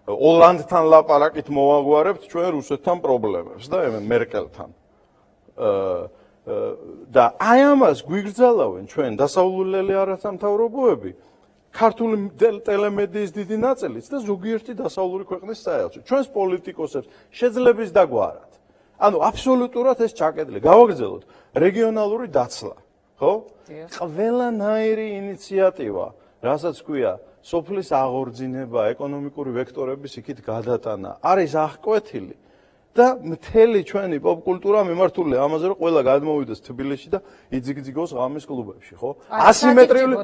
ოლანდთან ლაპარაკით მოვაგვარებთ ჩვენ რუსეთთან პრობლემებს და მერკელთან და აი ამას გვიგრძალავენ ჩვენ დასავლურელი არასამთავრობოები ქართული ტელემედიის დიდი ნაწილიც და ზოგიერთი დასავლური ქვეყნის საელჩო ჩვენს პოლიტიკოსებს შეძლებს დაგვარათ ანუ აბსოლუტურად ეს ჩაკეტილი გავაგრძელოთ რეგიონალური დაცლა ხო? ყველანაირი ინიციატივა, რასაც ქვია, სოფლის აღორძინება, ეკონომიკური ვექტორების იქით გადატანა, არის აღკვეთილი და მთელი ჩვენი პოპკულტურა მიმართულია ამაზე, რომ ყველა გადმოვიდეს თბილისში და იძიგძიგოს ღამის კლუბებში, ხო? ასიმეტრიული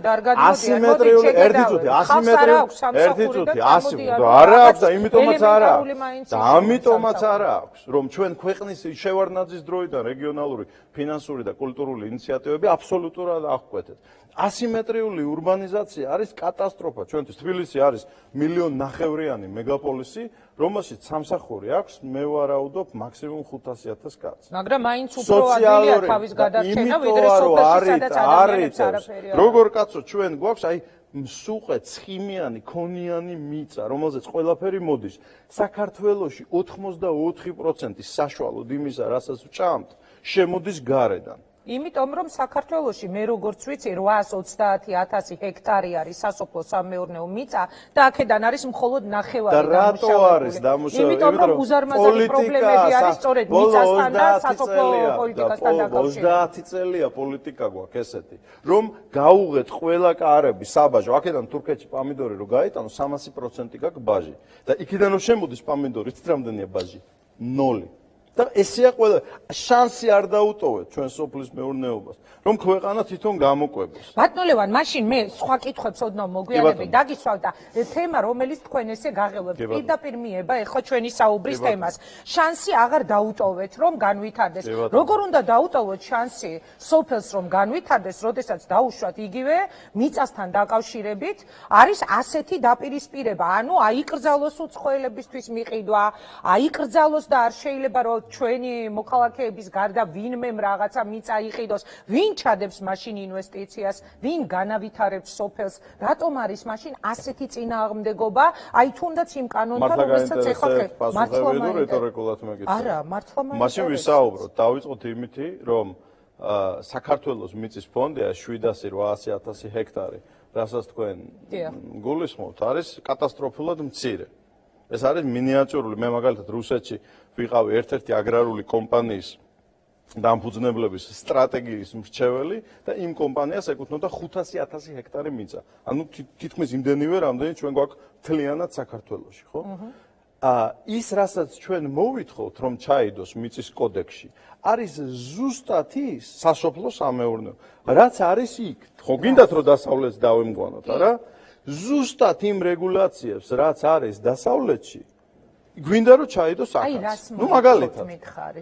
არა აქვს და იმიტომაც არა აქვს. და ამიტომაც არა აქვს, რომ ჩვენ ქვეყნის შევარდნაძის დროიდან რეგიონალური, ფინანსური და კულტურული ინიციატივები აბსოლუტურად აღკვეთეთ. ასიმეტრიული ურბანიზაცია არის კატასტროფა. ჩვენთვის თბილისი არის 1,5 მილიონი მეგაპოლისი, რომელშიც სამსახური აქვს, მე ვარაუდობ მაქსიმუმ 500,000 კაცს. მაგრამ მაინც უფრო ადვილია თავის გადარჩენა, ვიდრე სოფელში, სადაც ადამიანებს არაფერი არ. როგორ კაცო, ჩვენ გვაქვს აი მსუყე, ცხიმიანი, ქონიანი მიწა, რომელზეც ყველაფერი მოდის. საქართველოში 84% საშუალოდ იმისა, რასაც ვჭამთ, შემოდის გარედან. იმიტომ რომ საქართველოში მე როგორც ვიცი 830,000 ჰექტარი არის სასოფლო სამეურნეო მიწა და აქედან არის მხოლოდ ნახევარი დამუშავებული. იმიტომ რომ უზარმაზარი პრობლემები არის სწორედ მიწასთან და სასოფლო პოლიტიკასთან დაკავშირებით. 30 წელია პოლიტიკა გვაქვს ესეთი, რომ გაუღეთ ყველა კარები საბაჟო, აქედან თურქეთში პამიდორი რო გაიტანო 300% გაქვს ბაჟი და იქიდან რომ შემოდის პამიდორი, იცით რამდენია ბაჟი? 0. და ესეა ყველა შანსი არ დაუტოვეთ ჩვენ სოფლის მეურნეობას რომ ქვეყანა თვითონ გამოკვებოს. ბატონო ლევან, მაშინ მე სხვა კითხვებს ოდნავ მოგვიანებით დაგისვავ და თემა რომელიც თქვენ ესე გაღელვებთ პირდაპირ მიება ეხლა ჩვენი საუბრის თემას. შანსი აღარ დაუტოვეთ რომ განვითარდეს. როგორ უნდა დაუტოვოთ შანსი სოფელს რომ განვითარდეს, როდესაც დაუშვათ იგივე მიწასთან დაკავშირებით არის ასეთი დაპირისპირება, ანუ აიკრძალოს უცხოელებისთვის მიყიდვა, აიკრძალოს და არ შეიძლება რომ ჩვენი მოქალაქეების გარდა ვინმე რაღაცა მიწა იყიდოს, ვინ ჩადებს მაშინ ინვესტიციას, ვინ განავითარებს სოფელს, რატომ არის მაშინ ასეთი წინააღმდეგობა, აი თუნდაც იმ კანონთან, რომელსაც ეხლა მართლა რიტორიკულად მეკითხა. არა, მართლა მაშინ ვისაუბროთ, დავიწყოთ იმითი, რომ საქართველოს მიწის ფონდია 700-800,000 ჰექტარი, რასაც თქვენ გულისხმობთ, არის კატასტროფულად მცირე. ეს არის მინიატურული, მე მაგალითად რუსეთში ვიყავი ერთ-ერთი აგრარული კომპანიის დამფუძნებლების სტრატეგიის მრჩეველი და იმ კომპანიას ეკუთვნოდა 500,000 ჰექტარი მიწა. ანუ თითქმის იმდენივე, რამდენი ჩვენ გვაქვს მთლიანად საქართველოში, ხო? ის, რასაც ჩვენ მოვითხოვთ, რომ ჩაიდოს მიწის კოდექსში, არის ზუსტად ის სასოფლო სამეურნეო, რაც არის იქ. ხო გინდათ რომ დასავლეთს დავემგვანოთ, არა? ზუსტად იმ რეგულაციებს, რაც არის დასავლეთში, გვინდა რომ ჩაიდოს აქაც. ნუ მაგალითად,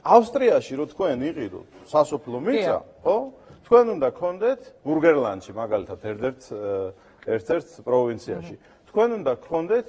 ავსტრიაში რო თქვენ იყიდოთ სასოფლო მიწა, ხო? თქვენ უნდა გქონდეთ ბურგერლანდში, მაგალითად, ერთ-ერთ პროვინციაში. თქვენ უნდა გქონდეთ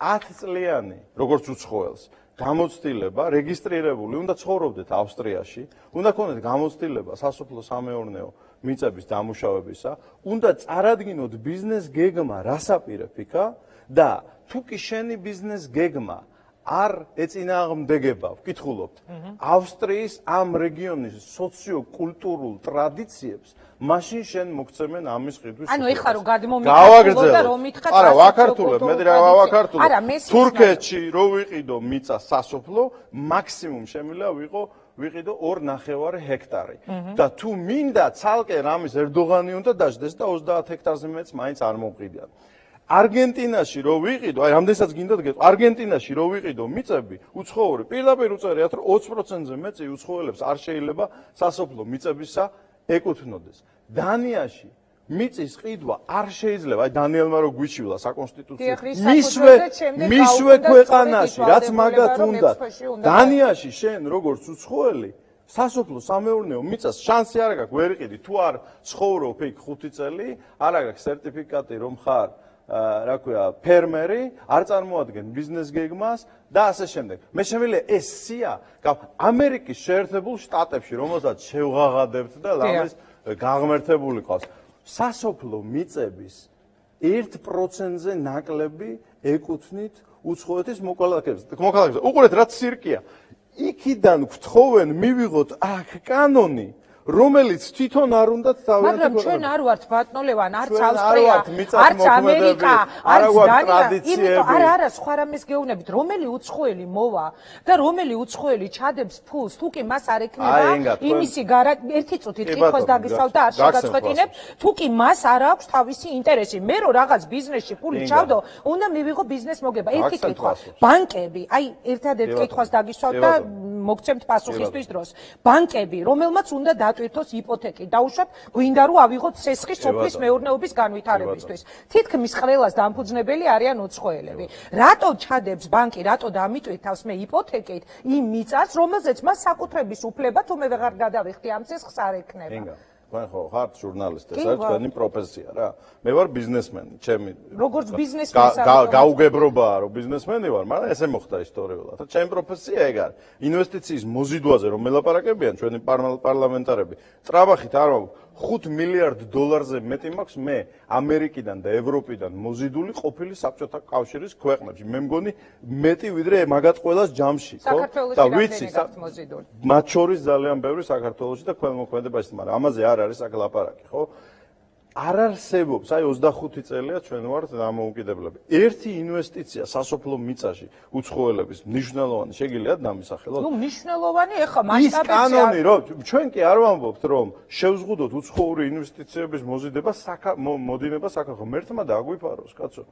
10 წლიანი, როგორც უცხოელს, გამოცდილება, რეგისტრირებული, უნდა ცხოვრობდეთ ავსტრიაში, უნდა გქონდეთ გამოცდილება სასოფლო სამეურნეო მიწების დამუშავებისა, უნდა წარადგინოთ ბიზნეს გეგმა, რასაპირებ იქა და თუ კი შენი ბიზნეს გეგმა არ ეწინააღმდეგება, ვკითხულობთ, ავსტრიის ამ რეგიონის სოციო-კულტურულ ტრადიციებს, მაშინ შენ მოგცემენ ამის ყიდვის. ანუ ეხლა რო გადმომიყიდო და რომ მითხრათ არა, ვაქართულებ, მე რა ვაქართულებ. არა, მესმის თურქეთში რო ვიყიდო მიწა სასოფლო, მაქსიმუმ შემიძლია ვიყიდო 2.5 ჰექტარი. და თუ მინდა ცალკე რამის ერდოღანი უნდა დაждდეს და 30 ჰექტარზე მეც მაინც არ მომყიდიან. არგენტინაში რო ვიყიდო, აი რამდენსაც გინდათ გეტყვი, არგენტინაში რო ვიყიდო მიწები, უცხოური, პირდაპირ უწერიათ, რომ 20%-ზე მეტი უცხოელებს არ შეიძლება სასოფლო მიწებისა ეკუთვნოდეს. დანიაში მიწის ყიდვა არ შეიძლება, აი დანიელმა რო გვიჩივლა საკონსტიტუციო. მისვე ქვეყანაში, რაც მაგათ უნდა. დანიაში შენ როგორც უცხოელი სასოფლო სამეურნეო მიწას შანსი არ გაქვს ვერ იყიდი, თუ არ ცხოვრობ იქ 5 წელი, არ გაქვს სერტიფიკატი რომ ხარ რა ქვია, ფერმერი, არ წარმოადგენ ბიზნეს გეგმას და ასე შემდეგ. მე შემიძლია ეს სია ამერიკის შეერთებულ შტატებში, რომელსაც შევღაღადებთ და ლამის გაღმერთებული ყავს. სასოფლო მიწების 1%-ზე ნაკლები ეკუთვნით უცხოეთის მოქალაქეებს. უყურეთ რა ცირკია. იქიდან გთხოვენ მივიღოთ აქ კანონი, რომელიც თვითონ არ უნდათ თავიანთი მაგრამ ჩვენ არ ვართ ბატონლევან, არც ავსტრია, არც ამერიკა, არც დანია. არა, სხვა რამეს გეუბნებით, რომელი უცხოელი მოვა და რომელი უცხოელი ჩადებს ფულს, თუ კი მას არ ექნება იმისი ერთი წუთით კითხვას დაგისვავ და არ შეგაწყვეტინებ, თუ კი მას არ აქვს თავისი ინტერესი. მე რო რაღაც ბიზნესში ფული ჩავდო, უნდა მივიღო ბიზნეს მოგება. ერთი კითხვა. ბანკები, აი ერთადერთ კითხვას დაგისვავ და მოგცემთ პასუხისთვის დროს. ბანკები, რომელმაც უნდა დატვირთოს იპოთეკი, დაუშვათ, გვინდა რომ ავიღოთ ცესხი სოფლის მეურნეობის განვითარებისთვის. თითქმის ყველას დამფუძნებელი არიან უცხოელები. რატო ჩადებს ბანკი, რატო დამიტვირთავს მე იპოთეკით იმ მიწას, რომელზეც მას საკუთრების უფლება თუ მე ვეღარ გადავიხდი ამ ცესხს არ ექნება. თქვენ ხო ხართ ჟურნალისტი, ეს არის თქვენი პროფესია რა. მე ვარ ბიზნესმენი, ჩემი როგორც ბიზნესმენი გაუგებრობაა რომ ბიზნესმენი ვარ, მაგრამ ესე მოხდა ისტორიულად. ჩემი პროფესია ეგ არის. ინვესტიციის მოზიდვაზე რომ მელაპარაკებიან ჩვენი პარლამენტარები, ტრაბახით არ ვარ 5 მილიარდ დოლარზე მეტი მაქვს მე ამერიკიდან და ევროპიდან მოზიდული ყოფილი საბჭოთა კავშირის ქვეყნებში. მე მგონი მეტი ვიდრე მაგათ ყველას ჯამში, ხო? და ვიცი, მათ შორის ძალიან ბევრი საქართველოში და ქველმოქმედებაში, მაგრამ ამაზე არ არის აქ ლაპარაკი, ხო? არ არსებობს, აი 25 წელია ჩვენ ვართ დამოუკიდებლები. ერთი ინვესტიცია სასოფლო მიწაში უცხოელების მნიშვნელოვანი შეგიძლიათ დამისახელოთ? ნუ მნიშვნელოვანი ეხა მასშტაბებში. ის კანონი რომ ჩვენ კი არ ვამბობთ რომ შევზღუდოთ უცხოური ინვესტიციების მოზიდება მოდინება საქართველოს მერთმა დააგვიფაროს, კაცო.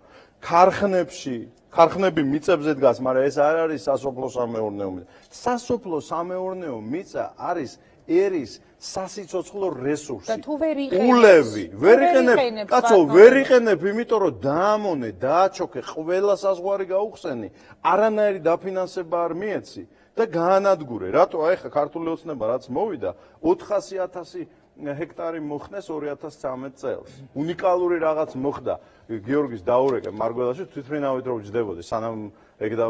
ქარხნები მიწებზე დგას, მაგრამ ეს არ არის სასოფლო სამეურნეო მიწა. სასოფლო სამეურნეო მიწა არის ერის სასიცოცხლო რესურსი. ულევი, ვერ იყენებ, კაცო, ვერ იყენებ, იმიტომ რომ დაამონე, დააჩოქე, ყველა საზღვარი გაუხსენი, არანაირი დაფინანსება არ მიეცი და გაანადგურე. რატო აი ხა ქართული ოცნება რაც მოვიდა 400.000 ჰექტარი მოხნეს 2013 წელს. უნიკალური რაღაც მოხდა გიორგის დაურეკე მარგველაში თვითმფრინავით რომ ჯდებოდი სანამ ეგ და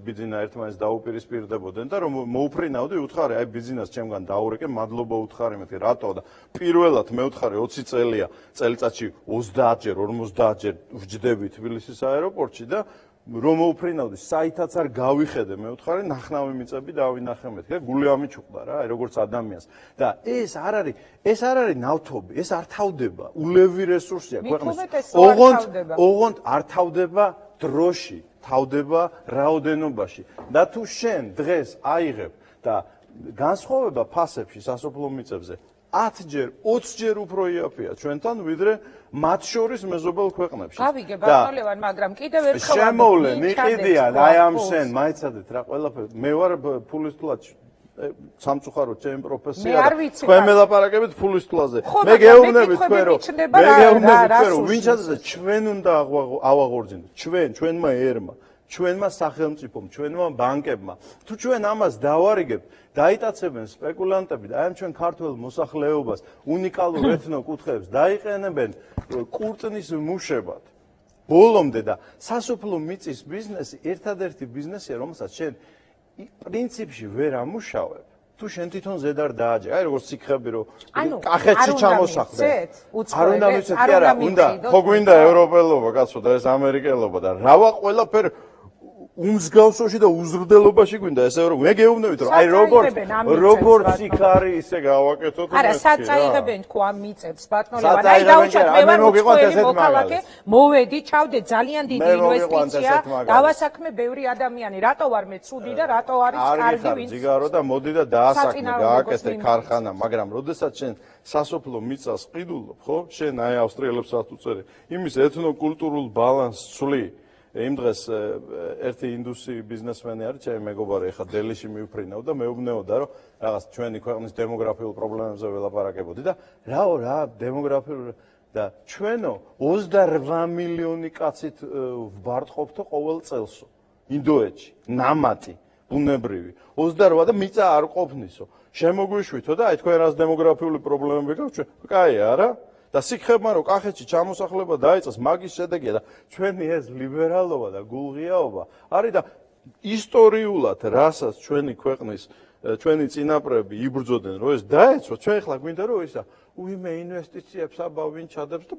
ბიძინა ერთმანეთს დაუპირისპირდებოდნენ და რომ მოუფრინავდი უთხარი აი ბიძინას ჩემგან დაურეკე მადლობა უთხარი მეთქე რატო და პირველად მე უთხარი 20 წელია წელიწადში 30-ჯერ 50-ჯერ ვჯდები თბილისის აეროპორტში და რომ მოუფრინავდი საითაც არ გავიხედე მე უთხარი ნახნავი მიწები დავინახე მეთქე გული ამიჩუყდა რა აი როგორც ადამიანს და ეს არ არის ნავთობი ეს არ თავდება ულევი რესურსია ქვეყნის ოღონდ არ თავდება დროში თავდება რაოდენობაში და თუ შენ დღეს აიღებ და განსხვავება ფასებში სასოფლო მიწებზე 10-ჯერ, 20-ჯერ უფრო იაფია ჩვენთან, ვიდრე მათ შორის მეზობელ ქვეყნებში. გავიგე ბატონლევან, მაგრამ კიდევ ერთხელ შემოვლე, მიყიდიან, აი ამ შენ, მაიცადეთ რა ყველაფერი. მე ვარ ფულის თლად სამწუხაროდ ჩემი პროფესია. თქვენ მელაპარაკებით ფულის თლაზე. მე გეუბნებით თქვენ რომ ვინ ჩაძეს ჩვენ უნდა ავაღორძინოთ. ჩვენმა ერმა ჩვენმა სახელმწიფომ, ჩვენმა ბანკებმა. თუ ჩვენ ამას დავარიგებთ, დაიტაცებენ სპეკულანტები და აი ამ ჩვენ ქართულ მოსახლეობას უნიკალურ ეთნო კუთხეებს დაიყენებენ კურტნის მუშებად. ბოლომდე და სასოფლო მიწის ბიზნესი ერთადერთი ბიზნესია, რომელსაც შენ პრინციპში ვერ ამუშავებ. თუ შენ თვითონ ზედ არ დააჯე, აი როგორც სიქხები რომ კახეთში ჩამოსახლდე. არ უნდა მიცეთ, არა, უნდა, ხო გვინდა ევროპელობა, კაცო და ეს ამერიკელობა და რავა ყველაფერი უმსგავსოში და უზრდელობაში გვინდა ესე რომ მე გეუბნებით რომ აი როგორც იქ არის ისე გავაკეთოთ არა საწაიღებენ თქო ამ მიწებს ბატონო ლევან აი დაუშვათ მე ვარ უცხოელი მოქალაქე მოვედი ჩავდე ძალიან დიდი ინვესტიცია დავასაქმე ბევრი ადამიანი რატო ვარ მე ცუდი და რატო არის კარგი ვინც ზიგარო და მოდი და დაასაქმე გააკეთე ქარხანა მაგრამ როდესაც შენ სასოფლო მიწას ყიდულობ ხო შენ აი ავსტრიელებსაც უწერი იმის ეთნოკულტურულ ბალანსს ცვლი იმ დღეს ერთი ინდუსი ბიზნესმენი არის, ჩემი მეგობარი, ახლა დელიში მივფრინავ და მეუბნეოდა, რომ რაღაც ჩვენი ქვეყნის დემოგრაფიულ პრობლემებზე ველაპარაკებოდი და რა დემოგრაფიულ და ჩვენო 28 მილიონი კაცით ვბარტყობთო ყოველ წელსო. ინდოეთში, ნამატი, ბუნებრივი. 28 და მიწა არ ყოფნისო. შემოგვიშვითო და აი თქვენ რას დემოგრაფიული პრობლემები გაქვთ ჩვენ? კაი არა? და სიქხებმა რომ კახეთში ჩამოსახლება დაიწყეს მაგის შედეგია და ჩვენი ეს ლიბერალობა და გულღიაობა არის და ისტორიულად რასაც ჩვენი ქვეყნის ჩვენი წინაპრები იბრძოდნენ რომ ეს დაეცვა ჩვენ ახლა გვინდა რომ ისა უიმე ინვესტიციებს აბა ვინ ჩადებს და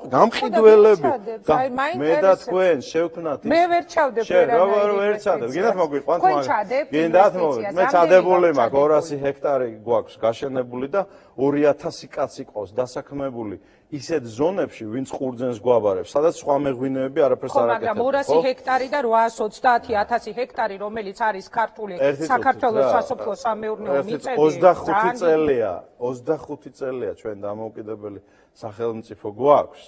გამყიდველები და მე და თქვენ შევქმნათ მე ვერ ჩავდებ ვერ ჩადებ გინდათ მოგვიყვანთ გინდათ მე ჩადებული მაქვს 200 ჰექტარი გვაქვს გაშენებული და 2000 კაცი ყავს დასაქმებული ისეთ ზონებში ვინც ყურძენს გვაბარებს სადაც სხვა მეღვინეები არაფერს არ აკეთებენ მაგრამ 200 ჰექტარი და 830.000 ჰექტარი რომელიც არის ქართული საქართველოს სასოფლო სამეურნეო მიწები 25 წელია ჩვენ დამოუკიდებელი სახელმწიფო გვაქვს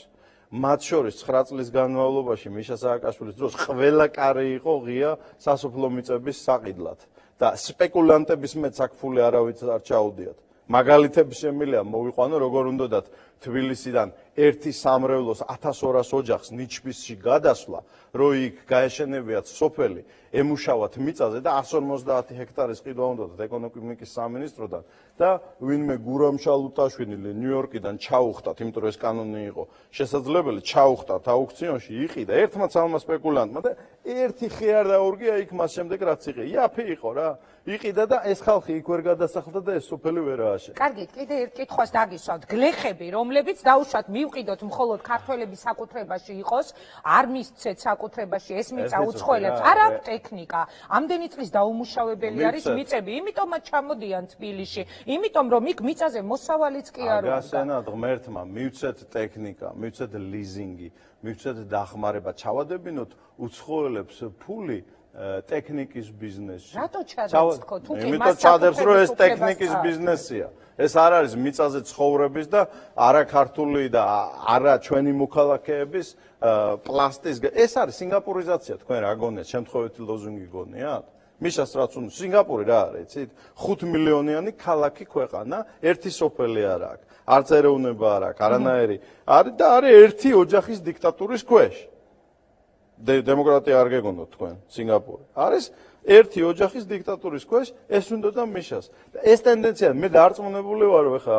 მათ შორის 9 წლის განმავლობაში მიშა სააკაშვილის დროს ყველა კარი იყო ღია სასოფლო მიწების საყიდლად და სპეკულანტების მეც აქ ფული არავით არ ჩაუდიათ მაგალითები შემიძლია მოვიყვანო როგორ უნდათ თბილისიდან ერთი სამრევლოს 1200 ოჯახს ნიჩბისში გადასვლა რომ იქ გაეშენებიათ სოფელი ემუშავათ მიწაზე და 150 ჰექტარის ყიდვა უნდათ ეკონომიკის სამინისტროდან და ვინმე გურამ შალუტაშვილი ნიუ-იორკიდან ჩაუხტათ იმიტომ რომ ეს კანონი იყო შესაძლებელი ჩაუხტათ აუქციონში იყიდა ერთმაც ალმა სპეკულანტმა და ერთი ხე არ დაურგია იქ მას შემდეგ რაც იყი იაფი იყო რა იყიდა და ეს ხალხი იქ ვერ გადასახლდა და ეს სოფელი ვერ ააშენეს კარგით კიდე ერთ კითხვას დაგისვავთ გლეხები რომლებიც დაუშვათ მივყიდოთ მხოლოდ ქართველების საკუთრებაში იყოს არ მისცეთ საკუთრებაში ეს მიწა უცხოელებს არ აქვს ტექნიკა ამდენი წლის დაუმუშავებელი არის მიწები იმიტომაც ჩამოდიან თბილისში იმიტომ რომ იქ მიწაზე მოსავალიც კი არ უნდა აგასენად ღმერთმა მივცეთ ტექნიკა მივცეთ ლიზინგი მივცეთ დახმარება ჩავადებინოთ უცხოელებს ფული ტექნიკის ბიზნესში. რატო ჩადებს თქო თუ კი იმითო ჩადებს რომ ეს ტექნიკის ბიზნესია. ეს არ არის მიწაზე ცხოვრების და არა ქართული და არა ჩვენი მოქალაქეების პლასტის ეს არის სინგაპურიზაცია თქვენ რა გონიათ შემთხვევითი ლოზუნგი გონიათ? მიშას რაც უნდა სინგაპური რა არის იცით 5 მილიონიანი ქალაქი ქვეყანა ერთი სოფელი არ აქვს არც ეროვნება არ აქვს არანაირი არის და არის ერთი ოჯახის დიქტატურის ქვეშ დემოკრატია არ გეგონოთ თქვენ სინგაპური არის ერთი ოჯახის დიქტატურის ქვეშ ეს უნდა და მიშას ეს ტენდენცია მე დარწმუნებული ვარ რომ ეხა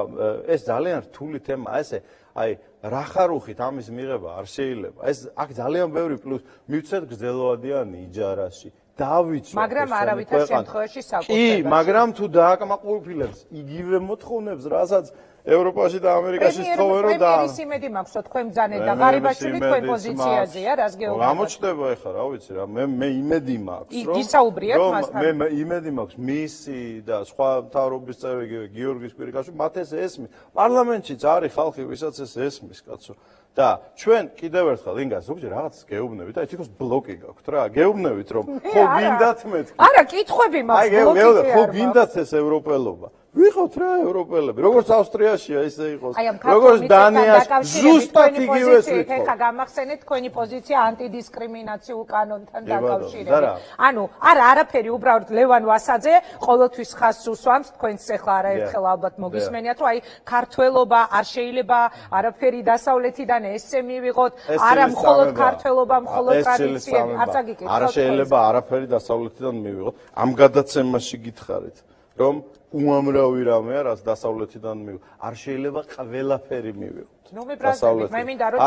ეს ძალიან რთული თემაა ესე აი რახარუხით ამის მიღება არ შეიძლება ეს აქ ძალიან ბევრი პლუს მივცეთ გრძელვადიანი იჯარაში დავიცვათ მაგრამ არავითარ შემთხვევაში საკუთრება კი მაგრამ თუ დააკმაყოფილებს იგივე მოთხოვნებს რასაც ევროპაში და ამერიკაში ცხოვრობენ რომ და პრემიერის იმედი მაქვს თქვენ ბძანეთ და ღარიბაშვილი თქვენ პოზიციაზეა რას გეუბნებათ გამოჩნდება ეხლა რა ვიცი რა მე იმედი მაქვს რომ ისაუბრიათ მასთან მე იმედი მაქვს მისი და სხვა მთავრობის წევრი გიორგის კვირიკაშვილი მათ ეს ესმის პარლამენტშიც არის ხალხი ვისაც ეს ესმის კაცო და ჩვენ კიდევ ერთხელ ინგა ზოგჯერ რაღაც გეუბნებით აი თვითონ ბლოკი გაქვთ რა გეუბნებით რომ ხო გინდათ მეთქი არა კითხვები მაქვს ბლოკი ხო გინდათ ეს ევროპელობა ვიყავთ რა ევროპელები როგორც ავსტრიაშია ისე იყოს როგორც დანიაში ზუსტად იგივეს ვიყავთ ეხა გამახსენეთ თქვენი პოზიცია ანტიდისკრიმინაციულ კანონთან დაკავშირებით ანუ არაფერი უბრალოდ ლევან ვასაძე ყოველთვის ხაზს უსვამს თქვენს ეხლა არაერთხელ ალბათ მოგისმენიათ რომ აი ქართველობა არ შეიძლება არაფერი დასავლეთიდან ესე მივიღოთ არა მხოლოდ ქართველობა მხოლოდ ტრადიციები არ წაგიკითხოთ არა შეიძლება არაფერი დასავლეთიდან მივიღოთ ამ გადაცემაში გითხარით რომ უამრავი რამეა რაც დასავლეთიდან მივიღოთ არ შეიძლება ყველაფერი მივიღოთ ნუ მე ბრაზდებით მე მინდა რომ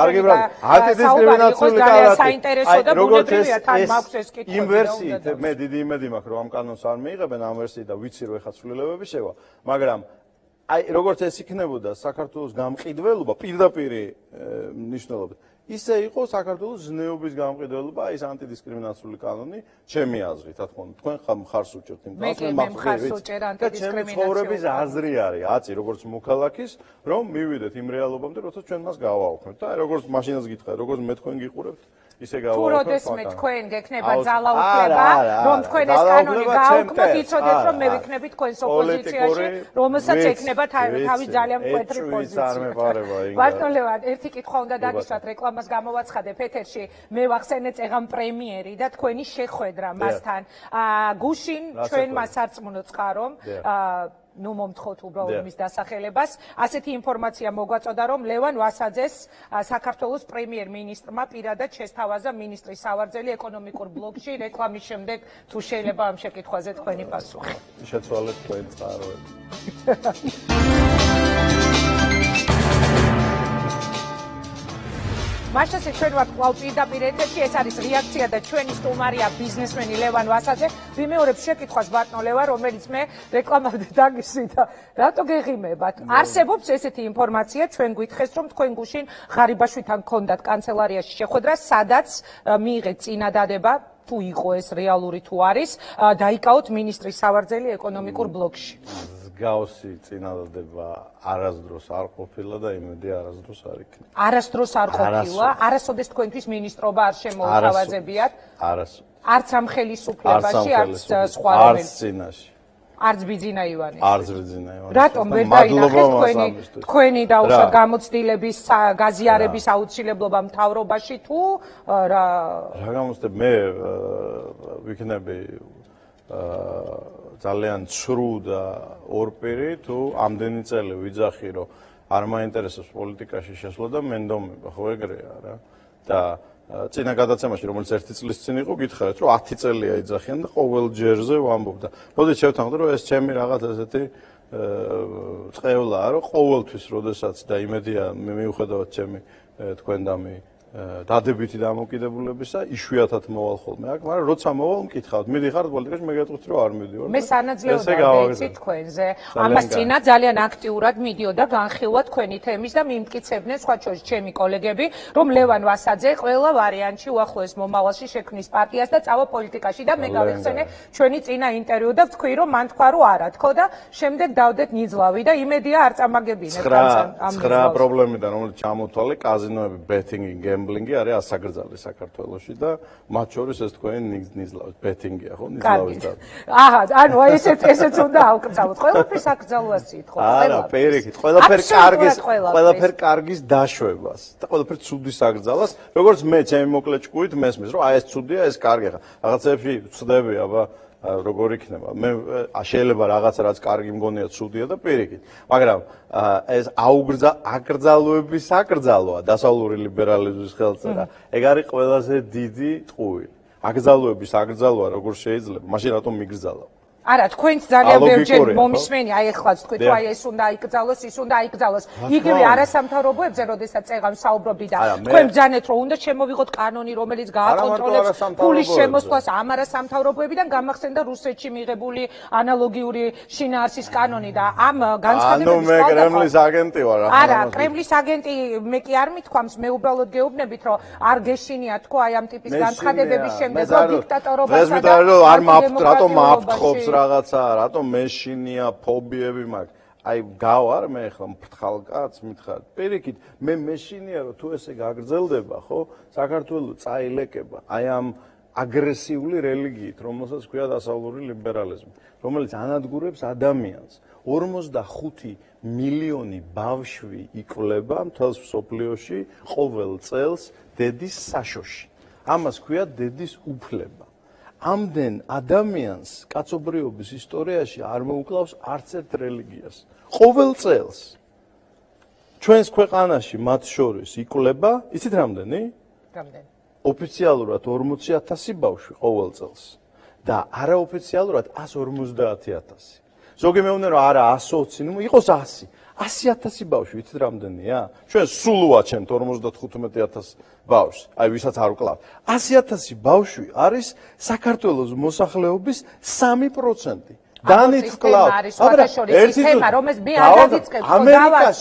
ანტიდისკრიმინაციული კანონი საინტერესო და ბუნებრივია თან მაქვს ეს კითხვები იმ ვერსიით მე დიდი იმედი მაქვს რომ ამ კანონს არ მიიღებენ ამ ვერსიით და ვიცი რომ ეხა ცვლილებები შევა მაგრამ აი როგორც ეს იქნებოდა საქართველოს გამყიდველობა პირდაპირი ნიშნულობით ისე იყო საქართველოს ზნეობის გამყიდველობა, ის ანტიდისკრიმინაციული კანონი, ჩემი აზრით, რა თქმა უნდა, თქვენ მხარს უჭერთ იმ მე მხარს უჭერ ანტიდისკრიმინაციას. ცხოვრების აზრი არის, აცი, როგორც მოქალაქის, რომ მივიდეთ იმ რეალობამდე, როცა ჩვენ მას გავაუქმებთ და როგორც მაშინაც გითხარით, როგორც მე თქვენ გიყურებთ, ისე თუ გავაუქმებთ. როდესმე თქვენ გექნება ძალაუფლება, რომ თქვენ ეს კანონი გააუქმოთ, იცოდეთ, რომ მე ვიქნები თქვენს ოპოზიციაში, რომელსაც ექნება თავი ძალიან მკვეთრი პოზიცია. ბატონ ლევან, ერთი კითხვა უნდა დაგისვათ, რეკლამას გამოვაცხადებ ეთერში. მე ვახსენე წეღან პრემიერი და თქვენი შეხვედრა მასთან. გუშინ ჩვენ მას არწმუნო წყარომ ნუ მომთხოვთ უბრალოდ მის დასახელებას. ასეთი ინფორმაცია მოგვაწოდა, რომ ლევან ვასაძეს საქართველოს პრემიერ-მინისტრმა პირადად შესთავაზა მინისტრის სავარძელი ეკონომიკურ ბლოკში რეკლამის შემდეგ, თუ შეიძლება ამ შეკითხვაზე თქვენი პასუხი. შეცვალეთ თქვენ წყაროები. მაშასე ჩვენ ვართ კვლავ პირდაპირ ეთერში, ეს არის რეაქცია და ჩვენი სტუმარია ბიზნესმენი ლევან ვასაძე. ვიმეორებ შეკითხვას ბატონო ლევან, რომელიც მე რეკლამამდე დაგისვით და რატო გეღიმებათ? არსებობს ესეთი ინფორმაცია, ჩვენ გითხეს, რომ თქვენ გუშინ ღარიბაშვილთან გქონდათ კანცელარიაში შეხვედრა, სადაც მიიღეთ წინადადება, თუ იყო ეს რეალური თუ არის, დაიკავოთ მინისტრის სავარძელი ეკონომიკურ ბლოკში. გავსი წინადადება არასდროს არ ყოფილა და იმედი არასდროს არ იქნება. არასდროს არ ყოფილა, არასოდეს თქვენთვის მინისტრობა არ შემოუთავაზებიათ. არც ამ ხელისუფლებაში, არც სხვა არც წინაში. არც ბიძინა ივანიშვილი. არც ბიძინა ივანიშვილი. რატომ ვერ დაინახეთ თქვენი დაუშვათ გამოცდილების გაზიარების აუცილებლობა მთავრობაში თუ რა გამოცდები მე ვიქნები ძალიან ცრუ და ორპირი თუ ამდენი წელი ვიძახი რომ არ მაინტერესებს პოლიტიკაში შესვლა და მენდომება ხო ეგრეა რა და წინა გადაცემაში რომელიც 1 წლის წინ იყო გითხარით რომ 10 წელია იძახიან და ყოველ ჯერზე ვამბობდა. მოდით შევთანხმდეთ რომ ეს ჩემი რაღაც ესეთი წყევლაა რომ ყოველთვის როდესაც და იმედია მიუხედავად ჩემი თქვენ დამი დადებითი დამოკიდებულებისა იშვიათად მოვალ ხოლმე აქ, მაგრამ როცა მოვალ მკითხავთ, მიდიხართ პოლიტიკაში, მე გეტყვით რომ არ მიდივარ. მე სანაძლეოდაა ვიცი თქვენზე. ამას წინა ძალიან აქტიურად მიდიოდა განხილვა თქვენი თემის და მიმტკიცებდნენ სხვა შორის ჩემი კოლეგები, რომ ლევან ვასაძე ყველა ვარიანტში უახლოეს მომავალში შექმნის პარტიას და წავა პოლიტიკაში და მე გავიხსენე ჩვენი წინა ინტერვიუ და ვთქვი რომ მან თქვა რომ არა თქო და შემდეგ დავდეთ ნიძლავი და იმედია არ წამაგებინებ ამ ცხრა პრობლემიდან რომელიც ჩამოთვალე კაზინოები, ბეტინგი, გემბლინგი არის ასაკრძალი საქართველოში და მათ შორის ეს თქვენი ნიზლავის ბეტინგია ხო ნიზლავის და აჰა ანუ ესეც უნდა ავკრძალოთ ყველაფერს აკრძალვასით ხო არა პირიქით ყველაფერ კარგის დაშვებას და ყველაფერ ცუდის აკრძალვას როგორც მე ჩემი მოკლე ჭკუით მესმის რომ აი ეს ცუდია ეს კარგია რაღაცებში ვწდები აბა როგორ იქნება მე შეიძლება რაღაცა რაც კარგი მგონია ცუდია და პირიქით მაგრამ ეს აკრძალვების აკრძალვა დასავლური ლიბერალიზმის ხელწერა ეგ არის ყველაზე დიდი ტყუილი აკრძალვების აკრძალვა როგორ შეიძლება მაშინ რატომ მიგრძალა არა თქვენც ძალიან ბევრჯერ მომისმენი აი ეხლაც თქვით რომ აი ეს უნდა იკრძალოს ის უნდა იკრძალოს იგივე არასამთავრობოებზე როდესაც წეღან საუბრობდი და თქვენ ბძანეთ რომ უნდა შემოვიღოთ კანონი რომელიც გააკონტროლებს ფულის შემოსვლას ამ არასამთავრობოებიდან გამახსენდა რუსეთში მიღებული ანალოგიური შინაარსის კანონი და ამ განცხადებების ანუ მე კრემლის აგენტი ვარ არა კრემლის აგენტი მე კი არ მithქვამს მე უბრალოდ გეუბნებით რომ არ გეშინია თქო აი ამ ტიპის განცხადების შემდეგ რომ დიქტატორობასა და არ რატომ აფრთხობს რაღაცა, რატომ მეშინია, ფობიები მაქვს. აი გავარ მე ხომ ფრთხალ კაცს მითხარ. პირიქით, მე მეშინია რომ თუ ესე გაგრძელდება, ხო? საქართველოს წაილეკება. აი ამ აგრესიული რელიგიით, რომელსაც ქვია დასავლური ლიბერალიზმი, რომელიც ანადგურებს ადამიანს. 45 მილიონი ბავშვი იკვლება მთელს მსოფლიოში ყოველ წელს დედის საშოში. ამას ქვია დედის უფლება. ამდენ ადამიანს კაცობრიობის ისტორიაში არ მოუკლავს არც ერთ რელიგიას. ყოველ წელს ჩვენს ქვეყანაში მათ შორის იკვლება, იცით რამდენი? რამდენი? ოფიციალურად 40,000 ბავშვი ყოველ წელს და არაოფიციალურად 150,000. ზოგი მეუბნება რომ არა 120, ნუ იყოს 100. 100,000 ბავშვი, იცით რამდენია? ჩვენ სულ ვაჩენთ 55,000 ბავშვს, აი ვისაც არ ვკლავთ. 100,000 ბავშვი არის საქართველოს მოსახლეობის 3%. დანით ვკლავ. თემა, რომელიც მე არ დაგიწყებთ ხო დავას.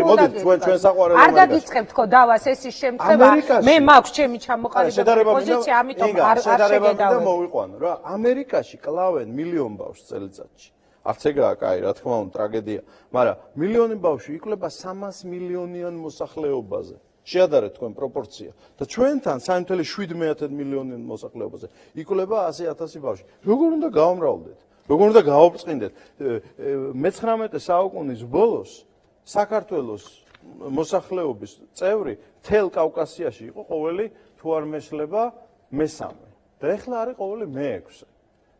მოდით ჩვენ საყვარელი არ დაგიწყებთ ხო დავას ეს ის შემთხვევა. მე მაქვს ჩემი ჩამოყალიბებული პოზიცია, ამიტომ არ შეგედავ. მოვიყვანო რა. ამერიკაში კლავენ მილიონ ბავშვს წელიწადში. არც ეგაა კაი, რა თქმა უნდა, ტრაგედია. მაგრამ მილიონი ბავშვი იკლება 300 მილიონიან მოსახლეობაზე. შეადარეთ თქვენ პროპორცია. და ჩვენთან 3.7 მილიონიან მოსახლეობაზე იკლება 100,000 ბავშვი. როგორ უნდა გავამრავლდეთ? როგორ უნდა გავაბრწყინდეთ? მე-19 საუკუნის ბოლოს საქართველოს მოსახლეობის წევრი მთელ კავკასიაში იყო ყოველი თუ არ მეშლება მესამე. და ეხლა არის ყოველი მე-6.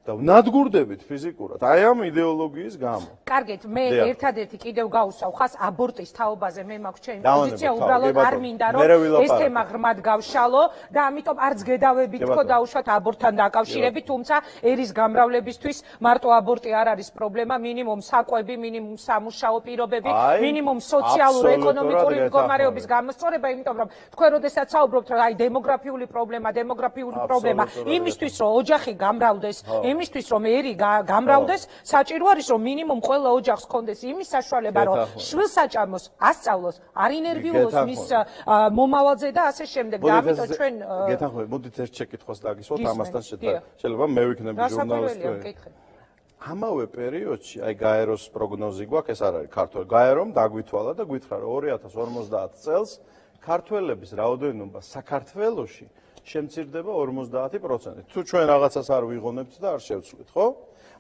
და ნადგურდებით ფიზიკურად აი ამ იდეოლოგიის გამო. კარგით, მე ერთადერთი კიდევ გავუსვავ ხას აბორტის თაობაზე, მე მაქვს ჩემი პოზიცია, უბრალოდ არ მინდა რომ ეს თემა ღრმად გავშალო და ამიტომ არც გედავებით თქო დაუშვათ აბორტთან დაკავშირებით, თუმცა ერის გამრავლებისთვის მარტო აბორტი არ არის პრობლემა, მინიმუმ საკვები, მინიმუმ სამუშაო პირობები, მინიმუმ სოციალურ-ეკონომიკური მდგომარეობის გამოსწორება, იმიტომ რომ თქვენ როდესაც საუბრობთ რომ აი დემოგრაფიული პრობლემა, იმისთვის რომ ოჯახი გამრავდეს, იმისთვის რომ ერი გამრავდეს, საჭირო არის რომ მინიმუმ ყველა ოჯახს ჰქონდეს იმის საშუალება, რომ შვილს საჭამოს, ასწავლოს, არ ინერვიულოს მის მომავალზე და ასე შემდეგ. და ამიტომ ჩვენ გეთანხმებით, მოდით ერთ შეკითხვას დაგისვათ ამასთან შეიძლება მე ვიქნები ჟურნალისტი. ამავე პერიოდში, აი გაეროს პროგნოზი გვაქვს, ეს არ არის ქართველი. გაერომ დაგვითვალა და გითხრა რომ 2050 წელს ქართველების რაოდენობა საქართველოში შემცირდება 50%. თუ ჩვენ რაღაცას არ ვიღონებთ და არ შევცვლით, ხო?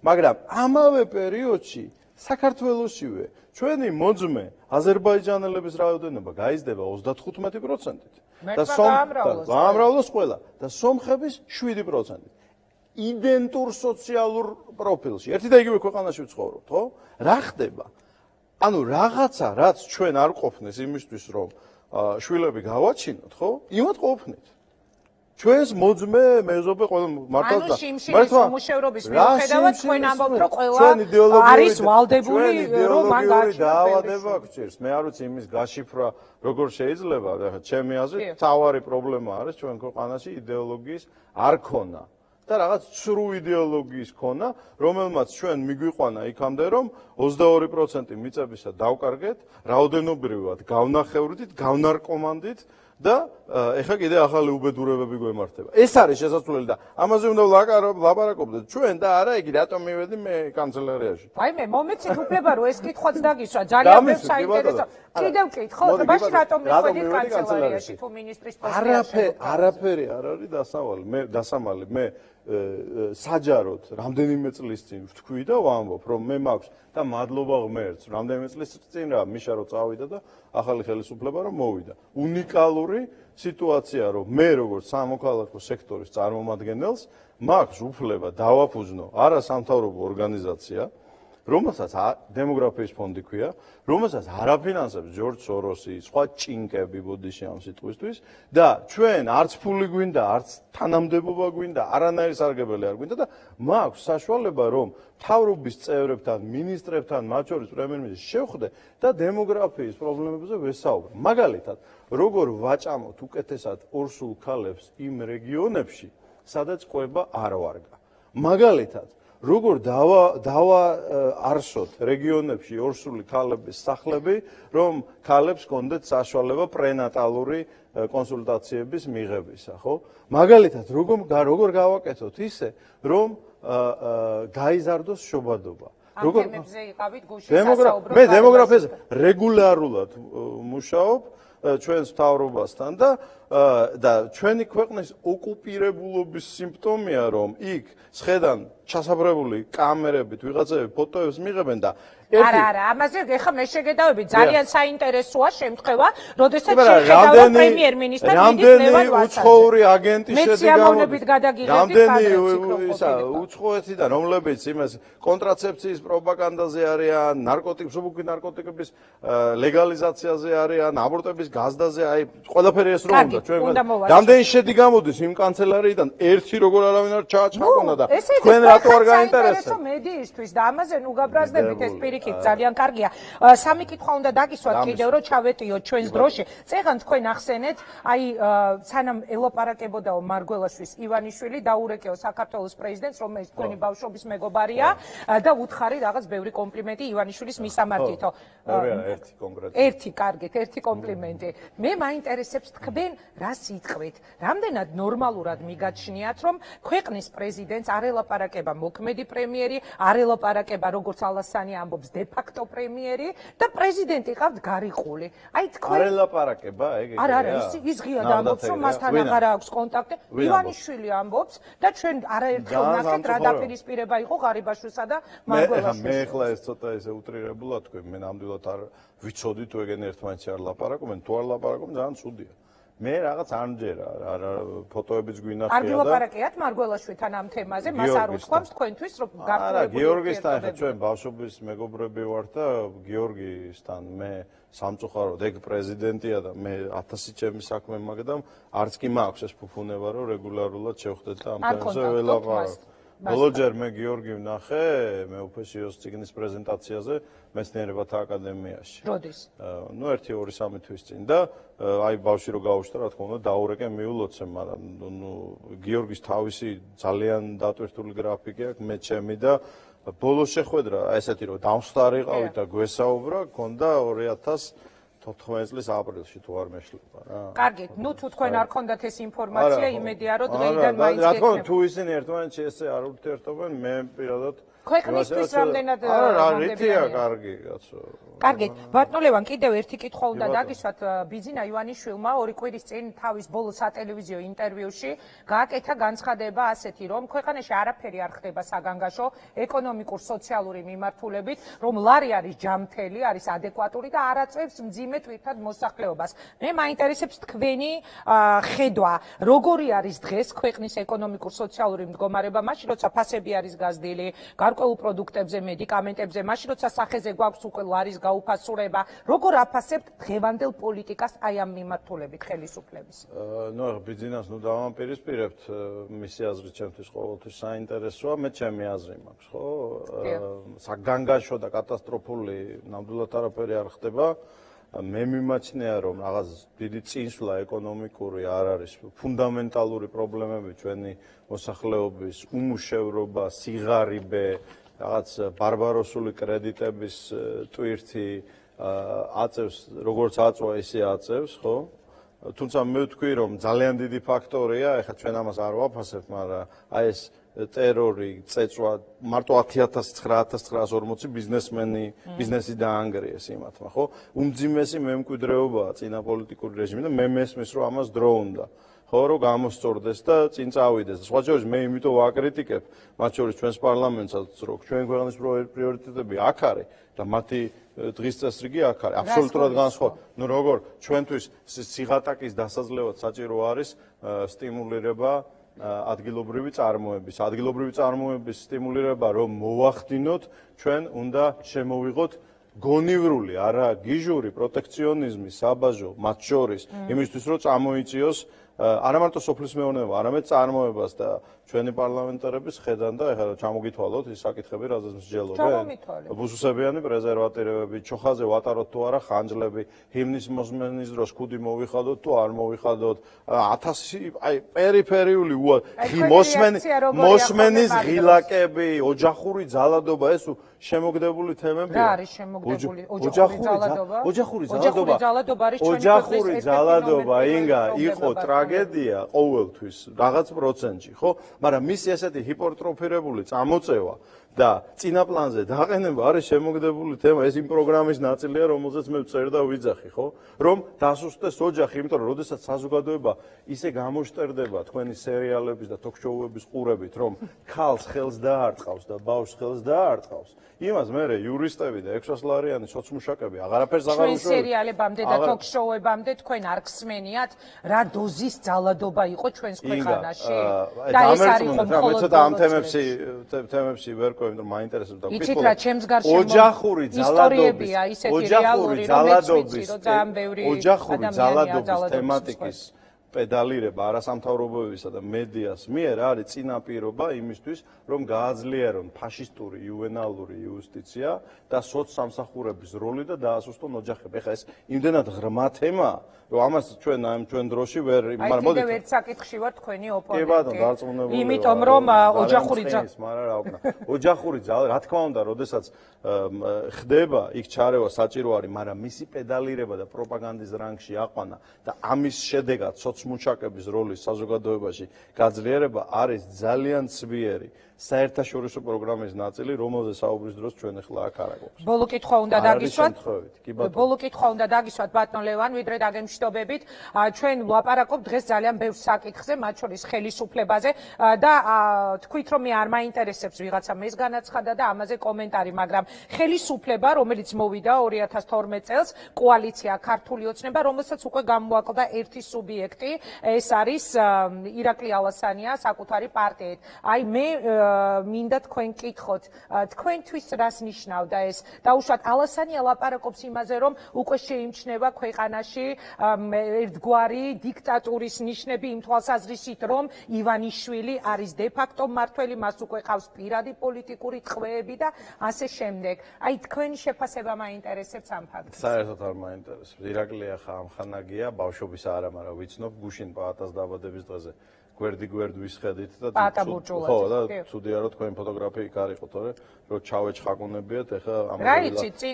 მაგრამ ამავე პერიოდში საქართველოსივე ჩვენი მოძმე აზერბაიჯანელების რაოდენობა გაიზრდება 35%-ით. და გაამრავლოს ყველა და სომხების 7%-ით. იდენტურ სოციალურ პროფილში. ერთი და იგივე ქვეყანაში ვცხოვრობთ, ხო? რა ხდება? ანუ რაღაცა, რაც ჩვენ არ ყოფნეს იმისთვის, რომ შვილები გავაჩინოთ, ხო? იმათ ყოფნით. ჩვენს მოძმე მეზობე ყველა მართალ და მართლა უმუშევრობის მიუხედავად თქვენ ამბობთ რომ ყველა არის ვალდებული რომ მან გააჩინა დაავადება გჭირს. მე არ ვიცი იმის გაშიფრვა როგორ შეიძლება, ახლა ჩემი აზრით თავარი პრობლემა არის ჩვენ ქვეყანაში იდეოლოგიის არ ქონა და რაღაც ცრუ იდეოლოგიის ქონა, რომელმაც ჩვენ მიგვიყვანა იქამდე რომ 22% მიწებისა დავკარგეთ, რაოდენობრივად გავნახევრდით, გავნარკომანდით და ეხლა კიდე ახალი უბედურებები გვემართება. ეს არის შესაძლებელი და ამაზე უნდა ვლაპარაკობდეთ ჩვენ და არა იგი რატომ მივედი მე კანცელარიაში. აი მე მომეცით უფლება რომ ეს კითხვაც დაგისვა ძალიან ბევრ საინტერესო. კიდევ კითხო და მაშინ რატომ მივედით კანცელარიაში თუ მინისტრის პოსტზე? არაფერი არ არის დასამალი. მე საჯაროდ რამდენიმე წლის წინ ვთქვი და ვამბობ რომ მე მაქვს და მადლობა ღმერთს რამდენიმე წლის წინ რა მიშა რო წავიდა და ახალი ხელისუფლება რომ მოვიდა. უნიკალური სიტუაცია რომ მე როგორც სამოქალაქო სექტორის წარმომადგენელს მაქვს უფლება დავაფუძნო არასამთავრობო ორგანიზაცია, რომელსაც დემოგრაფიის ფონდი ქვია, რომელსაც არაფინანსებს ჯორჯ სოროსი, სხვა ჭინკები ბოდიში ამ სიტყვისთვის და ჩვენ არც ფული გვინდა, არც თანამდებობა გვინდა, არანაირი სარგებელი არ გვინდა და მაქვს საშუალება რომ მთავრობის წევრებთან, მინისტრებთან, მათ შორის პრემიერ-მინისტრს შევხვდე და დემოგრაფიის პრობლემებზე ვესაუბრე. მაგალითად, როგორ ვაჭამოთ უკეთესად ორსულ ქალებს იმ რეგიონებში, სადაც ყვება არ ვარგა. მაგალითად, როგორ დავაარსოთ რეგიონებში ორსული ქალების სახლები, რომ ქალებს ჰქონდეთ საშუალება პრენატალური კონსულტაციების მიღებისა, ხო? მაგალითად, როგორ გავაკეთოთ ისე, რომ გაიზარდოს შობადობა. ამ თემებზე იყავით გუშინ სასაუბრო. მე დემოგრაფიაზე რეგულარულად მუშაობ ჩვენს მთავრობასთან და ჩვენი ქვეყნის ოკუპირებულობის სიმპტომია, რომ იქ სხედან ჩასაბრებული კამერებით ვიღაცები ფოტოებს მიღებენ და არა, ამაზე ეხლა მე შეგედავები ძალიან საინტერესოა შემთხვევა, როდესაც შეხედავდა პრემიერ-მინისტრს რამდენი უცხოური აგენტი შედეგავდა. რამდენი უცხოეთიდან, რომლებიც იმას კონტრაცეფციის პროპაგანდაზე არიან, ნარკოტიკების ლეგალიზაციაზე არიან, აბორტების გაზდაზე, აი ყველაფერი ეს რომ უნდა ჩვენ. რამდენი შედი გამოდის იმ კანცელარიიდან, ერთი როგორ არავინ არ ჩააჩხაკონა და თქვენ რატო არ გაინტერესებს? მედიისთვის და ამაზე ნუ გაბრაზდებით ეს პირიქით ძალიან კარგია. სამი კითხვა უნდა დაგისვათ კიდევ რომ ჩავეტიოთ ჩვენს დროში. წეგან თქვენ ახსენეთ, აი სანამ ელაპარაკებოდაო მარგველაშვილის ივანიშვილი დაურეკეო საქართველოს პრეზიდენტს, რომელიც თქვენი ბავშვობის მეგობარია და უთხარი რაღაც ბევრი კომპლიმენტი ივანიშვილის მისამართითო. ერთი კონკრეტული. ერთი კარგით, ერთი კომპლიმენტი. მე მაინტერესებს თქვენ რას იტყვით? რამდენად ნორმალურად მიგაჩნიათ, რომ ქვეყნის პრეზიდენტს არ ელაპარაკება მოქმედი პრემიერი, არ ელაპარაკება როგორც ალასანი ამბობს დე-ფაქტო პრემიერი და პრეზიდენტი ყავთ გარიყული. აი თქვენ არ ელაპარაკება, ეგ არა, ის ღიად ამბობს, რომ მასთან აღარ აქვს კონტაქტი. ივანიშვილი ამბობს და ჩვენ არაერთხელ ნახეთ რა დაპირისპირება იყო ღარიბაშვილსა და მარგველაშვილს. მე ახლა ეს ცოტა ესე უტრირებულად თქვი, მე ნამდვილად არ ვიცოდი თუ ეგენ ერთმანეთში არ ლაპარაკობენ, თუ არ ლაპარაკობენ ძალიან ცუდია. მე რაღაც არ მჯერა, ფოტოებიც გვინახია და არ გილაპარაკიათ მარგველაშვილთან ამ თემაზე, მას არ უთქვამს თქვენთვის, რომ გართულებული. არა, გიორგისთან ხა ჩვენ ბავშვობის მეგობრები ვართ და გიორგისთან მე სამწუხაროდ ეგ პრეზიდენტია და მე 1000 ჩემი საქმე მაგდამ არც კი მაქვს ეს ფუფუნება რომ რეგულარულად შევხვდეთ და ამ თემაზე ველაპარაკოთ. ბოლო ჯერ მე გიორგი ვნახე მეუფეშიოს ციგნის პრეზენტაციაზე მეცნიერებათა აკადემიაში. როდის? ნუ 1-2-3 თვის წინ და აი ბავშვი რო გაუშვდა რა თქმა უნდა დაურეკე მიულოცე, მაგრამ ნუ გიორგის თავისი ძალიან დატვირთული გრაფიკი აქვს, მე ჩემი და ბოლო შეხვედრა ესეთი რომ დამსხდარიყავით და გვესაუბრა, გქონდა 2014 წლის აპრილში თუ არ მეშლება რა. კარგით, ნუ თუ თქვენ არ გქონდათ ეს ინფორმაცია, იმედია რომ დღეიდან მაინც რა თქმა უნდა თუ ისინი ერთმანეთში ესე არ ურთიერთობენ, მე პირადად ქვეყნისთვის რამდენად არა, რითია კარგი კაცო. კარგით, ბატონო ლევან, კიდევ ერთი კითხვა უნდა დაგისვათ. ბიძინა ივანიშვილმა 2 კვირის წინ თავის ბოლო სატელევიზიო ინტერვიუში გააკეთა განცხადება ასეთი, რომ ქვეყანაში არაფერი არ ხდება საგანგაშო, ეკონომიკურ სოციალური მიმართულებით, რომ ლარი არის ჯამთელი, არის ადეკვატური და არ აწევს მძიმე თვითად მოსახლეობას. მე მაინტერესებს თქვენი ხედვა, როგორი არის დღეს ქვეყნის ეკონომიკურ სოციალური მდგომარეობა, მაშინ როცა ფასები არის გაზრდილი, გარკვეულ პროდუქტებზე, მედიკამენტებზე, მაშინ როცა სახეზე გვაქვს უკვე ლარის გაუფასურება, როგორ აფასებთ დღევანდელ პოლიტიკას აი ამ მიმართულებით ხელისუფლების? ნუ ბიძინას ნუ დავამპირისპირებთ, მისი აზრი ჩემთვის ყოველთვის საინტერესოა, მე ჩემი აზრი მაქვს, ხო? საგანგაშო და კატასტროფული ნამდვილად არაფერი არ ხდება. მე მიმაჩნია რომ რაღაც დიდი წინსვლა ეკონომიკური არ არის, ფუნდამენტალური პრობლემები ჩვენი მოსახლეობის, უმუშევრობა, სიღარიბე, რაღაც ბარბაროსული კრედიტების ტვირთი აწევს, როგორც აწვა ისე აწევს, ხო? თუმცა მე ვთქვი რომ ძალიან დიდი ფაქტორია, ეხლა ჩვენ ამას არ ვაფასებთ, მაგრამ აი ეს ტერორი, წეწვა, მარტო 10940 ბიზნესი დაანგრიეს იმათმა, ხო? უმძიმესი მემკვიდრეობაა წინა პოლიტიკური რეჟიმი და მე მესმის რომ ამას დრო უნდა. ხო, რომ გამოსწორდეს და წინ წავიდეს. სხვა შორის მე იმიტომ ვაკრიტიკებ, მათ შორის ჩვენს პარლამენტსაც, რომ ჩვენ ქვეყნის პრიორიტეტები აქ არის და მათი დღის წესრიგი აქ არის. აბსოლუტურად განსხვავებული. ნუ როგორ ჩვენთვის სიღატაკის დასაძლევად საჭირო არის სტიმულირება ადგილობრივი წარმოების. ადგილობრივი წარმოების სტიმულირება რომ მოვახდინოთ, ჩვენ უნდა შემოვიღოთ გონივრული, არა გიჟური პროტექციონიზმი, საბაჟო, მათ შორის, იმისთვის რომ წამოიწიოს არა მარტო სოფლის მეურნეობა, არამედ წარმოებას და ჩვენი პარლამენტარების ხედან და ეხლა ჩამოგითვალოთ ის საკითხები, რაზეც მსჯელობენ. ბუსუსებიანი პრეზერვატივები, ჩოხაზე ვატაროთ თუ არა ხანჯლები, ჰიმნის მოსმენის დროს ქუდი მოვიხადოთ თუ არ მოვიხადოთ, 1000 აი პერიფერიული მოსმენის ღილაკები, ოჯახური ძალადობა, ეს შემოგდებული თემებია. რა არის შემოგდებული ოჯახური ძალადობა? ოჯახური ძალადობა ინგა იყო ტრაგედია ყოველთვის რაღაც პროცენტში, ხო? მაგრამ მისი ესეთი ჰიპერტროფირებული წამოწევა და წინაპლანზე დაყენება არის შემოგდებული თემა, ეს იმ პროგრამის ნაწილია, რომელზეც მე ვწერ და ვიძახი, ხო? რომ დასუსტეს ოჯახი, იმიტომ რომ როდესაც საზოგადოება ისე გამოშტერდება თქვენი სერიალების და ток-შოუების ყურებით, რომ ქალს ხელს დაარტყავს და ბავშვს ხელს დაარტყავს, იმას მე იურისტები და 600 ლარიანი სოციმუშაკები აღარაფერს აღარ უშუალებს. ჩვენ სერიალებამდე და ток-შოუებამდე თქვენ არ გსმენიათ რა დოზის ძალადობა იყო ჩვენს ქვეყანაში? და ეს არის მხოლოდ ცოტა ამ თემებში ვერ ყვევი, რომ მაინტერესებს და ვკითხულობ. იცით რა, ჩემს გარშემო ოჯახური ისტორიებია ისეთი რეალური, რომ მეც ვიცი, რომ ძალიან ბევრი ოჯახური ძალადობის თემატიკის პედალირება არასამთავრობოებისა და მედიას მიერ არის წინაპირობა იმისთვის, რომ გააძლიერონ ფაშისტური იუვენალური იუსტიცია და სოცსამსახურების როლი და დაასუსტონ ოჯახები. ეხლა ეს იმდენად ღრმა თემაა, რომ ამას ჩვენ დროში ვერ მაგრამ მოდით ერთ საკითხში ვარ თქვენი ოპონენტი. კი ბატონო, დარწმუნებული. იმიტომ რომ ოჯახური მაგრამ რა ვქნა. ოჯახური ძალა, რა თქმა უნდა, როდესაც ხდება, იქ ჩარევა საჭირო არის, მაგრამ მისი პედალირება და პროპაგანდის რანგში აყვანა და ამის შედეგად სოცმუჩაკების როლის საზოგადოებაში გაძლიერება არის ძალიან ძლიერი საერთაშორისო პროგრამის ნაწილი, რომელზეც საუბრის დროს ჩვენ ახლა აქ არ აგვაქვს. ბოლო კითხვა უნდა დაგისვათ. კი ბატონო. ბოლო კითხვა უნდა დაგისვათ ბატონ ლევან, ვიდრე დაგემშვიდობებით. ჩვენ ვლაპარაკობთ დღეს ძალიან ბევრ საკითხზე, მათ შორის ხელისუფლებაზე და თქვით რომ მე არ მაინტერესებს ვიღაცა მეს განაცხადა და ამაზე კომენტარი, მაგრამ ხელისუფლება, რომელიც მოვიდა 2012 წელს, კოალიცია ქართული ოცნება, რომელსაც უკვე გამოაკლდა ერთი სუბიექტი, ეს არის ირაკლი ალასანია საკუთარი პარტიით. აი მე მინდა თქვენ კითხოთ, თქვენთვის რას ნიშნავდა ეს? დაუშვათ ალასანია ლაპარაკობს იმაზე, რომ უკვე შეიმჩნევა ქვეყანაში ერთგვარი დიქტატურის ნიშნები იმ თვალსაზრისით, რომ ივანიშვილი არის დე-ფაქტო მმართველი, მას უკვე ყავს პირადი პოლიტიკური ტყვეები და ასე შემდეგ. აი თქვენი შეფასება მაინტერესებს ამ ფაქტს. საერთოდ არ მაინტერესებს. ირაკლი ახლა ამხანაგია, ბავშვობის არა, მაგრამ ვიცნობ გუშინ პაატას დაბადების დღეზე. გვერდი ვისხედით და ხო და ცუდია რომ თქვენი ფოტოგრაფია იქ არ იყო, თორე რომ ჩავეჩხაკუნებიათ, ეხლა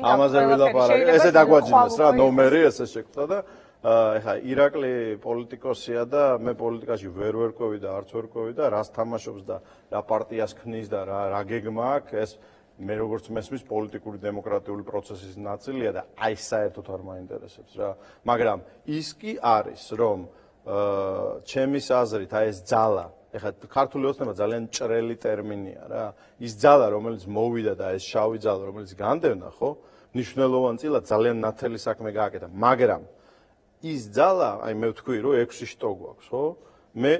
ამაზე ვილაპარაკე. ესე დაგვაჯინეს რა ნომერი, ესე შეგვხვდა და ეხლა ირაკლი პოლიტიკოსია და მე პოლიტიკაში ვერ ვერკვევი და არც ვერკვევი და რას თამაშობს და რა პარტიას ქმნის და რა გეგმა აქვს, ეს მე როგორც მესმის პოლიტიკური დემოკრატიული პროცესის ნაწილია და აი საერთოდ არ მაინტერესებს რა. მაგრამ ის კი არის, რომ ჩემის აზრით აი ეს ძალა, ეხლა ქართული ოცნება ძალიან ჭრელი ტერმინია რა. ის ძალა, რომელიც მოვიდა და ეს შავი ძალა, რომელიც განდევნა, ხო? მნიშვნელოვანწილად ძალიან ნათელი საქმე გააკეთა, მაგრამ ის ძალა, აი მე ვთქვი, რომ 6 შტო გვაქვს, ხო? მე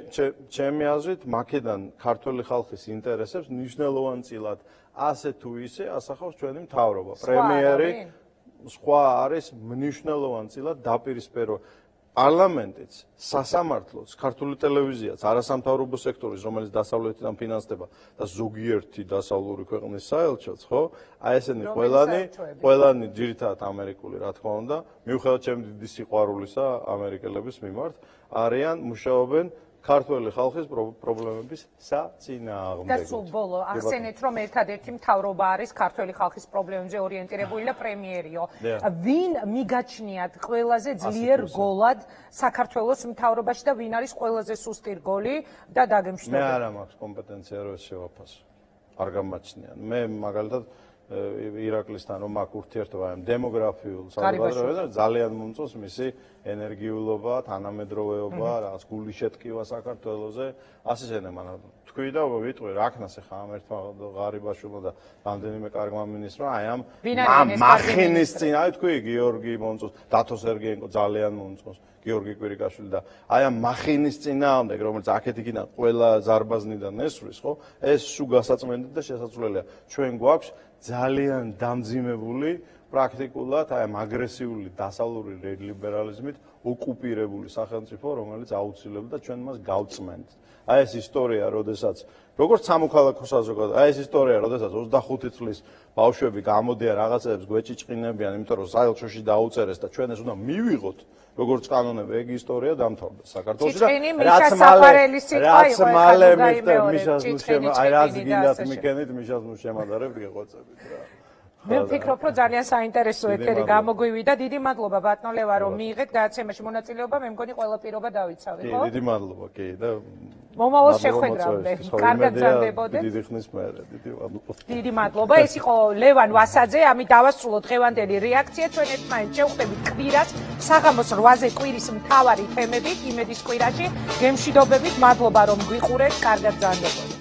ჩემი აზრით, მაქედან ქართული ხალხის ინტერესებს მნიშვნელოვანწილად ასე თუ ისე ასახავს ჩვენი მთავრობა. პრემიერი სხვა არის მნიშვნელოვანწილად დაპირისპირო პარლამენტიც, სასამართლოც, ქართული ტელევიზიაც, არასამთავრობო სექტორის, რომელიც დასავლეთიდან ფინანსდება და ზოგიერთი დასავლური ქვეყნის საელჩოც, ხო? აი ესენი ყველანი ძირითადად ამერიკული, რა თქმა უნდა, მიუხედავად ჩემი დიდი სიყვარულისა ამერიკელების მიმართ, არიან მუშაობენ ქართული ხალხის პრობლემების საწინააღმდეგოდ. და სულ ბოლო ახსენეთ, რომ ერთადერთი მთავრობა არის ქართული ხალხის პრობლემებზე ორიენტირებული და პრემიერიო. ვინ მიგაჩნიათ ყველაზე ძლიერ გოლად საქართველოს მთავრობაში და ვინ არის ყველაზე სუსტი რგოლი და დაგემშვიდობებით? მე არ მაქვს კომპეტენცია რომ ეს შევაფასო. არ გამაჩნიან. მე მაგალითად ირაკლისთან რომ აქ ურთიერთობა ამ დემოგრაფიულ საზოგადოებასთან ძალიან მომწონს მისი ენერგიულობა, თანამედროვეობა, რაღაც გული შეტკივა საქართველოზე, ასე შემდეგ. მაგრამ თქვი და ვიტყვი, რა ქნას ახლა ამ ერთმა ღარიბაშვილმა და რამდენიმე კარგმა მინისტრმა, აი ამ მახინის წინ, აი თქვი გიორგი მომწონს, დათო სერგეენკო ძალიან მომწონს, გიორგი კვირიკაშვილი და აი ამ მახინის წინააღმდეგ, რომელიც აქეთ-იქიდან ყველა ზარბაზნიდან ესვრის, ხო? ეს სულ გასაწმენდით და შესაძლებელია. ჩვენ გვაქვს ძალიან დამძიმებული პრაქტიკულად აი ამ აგრესიული დასავლური ლიბერალიზმით ოკუპირებული სახელმწიფო, რომელიც აუცილებლად და ჩვენ მას გავწმენთ. აი ეს ისტორია, როდესაც როგორც სამოქალაქო საზოგადოება, აი ეს ისტორია, როდესაც 25 წლის ბავშვები გამოდიან რაღაცებს გვეჭიჭყინებიან, იმიტომ რომ საელჩოში დაუწერეს და ჩვენ ეს უნდა მივიღოთ. როგორც კანონები, ეგ ისტორია დამთავრდა საქართველოში და რაც მალე მიშას აი რაც გინდათ მიქენით მიშას შემადარებ გეყოწებით რა. მე ვფიქრობ, რომ ძალიან საინტერესო ეთერი გამოგვივიდა. დიდი მადლობა ბატონ ლევან, რომ მიიღეთ გადაცემაში მონაწილეობა. მე მგონი ყველა პირობა დავიცავი, ხო? დიდი მადლობა, კი და მომავალ შეხვედრამდე. კარგად გრძანდებოდეთ. დიდი ხნის მერე, დიდი მადლობა. დიდი მადლობა. ეს იყო ლევან ვასაძე. ამით დავასრულოთ დღევანდელი რეაქცია. ჩვენ ერთმანეთს შევხვდებით კვირას, საღამოს 8-ზე კვირის მთავარი თემებით, იმედის კვირაში. გემშვიდობებით, მადლობა რომ გვიყურეთ. კარგად გრძანდებოდეთ.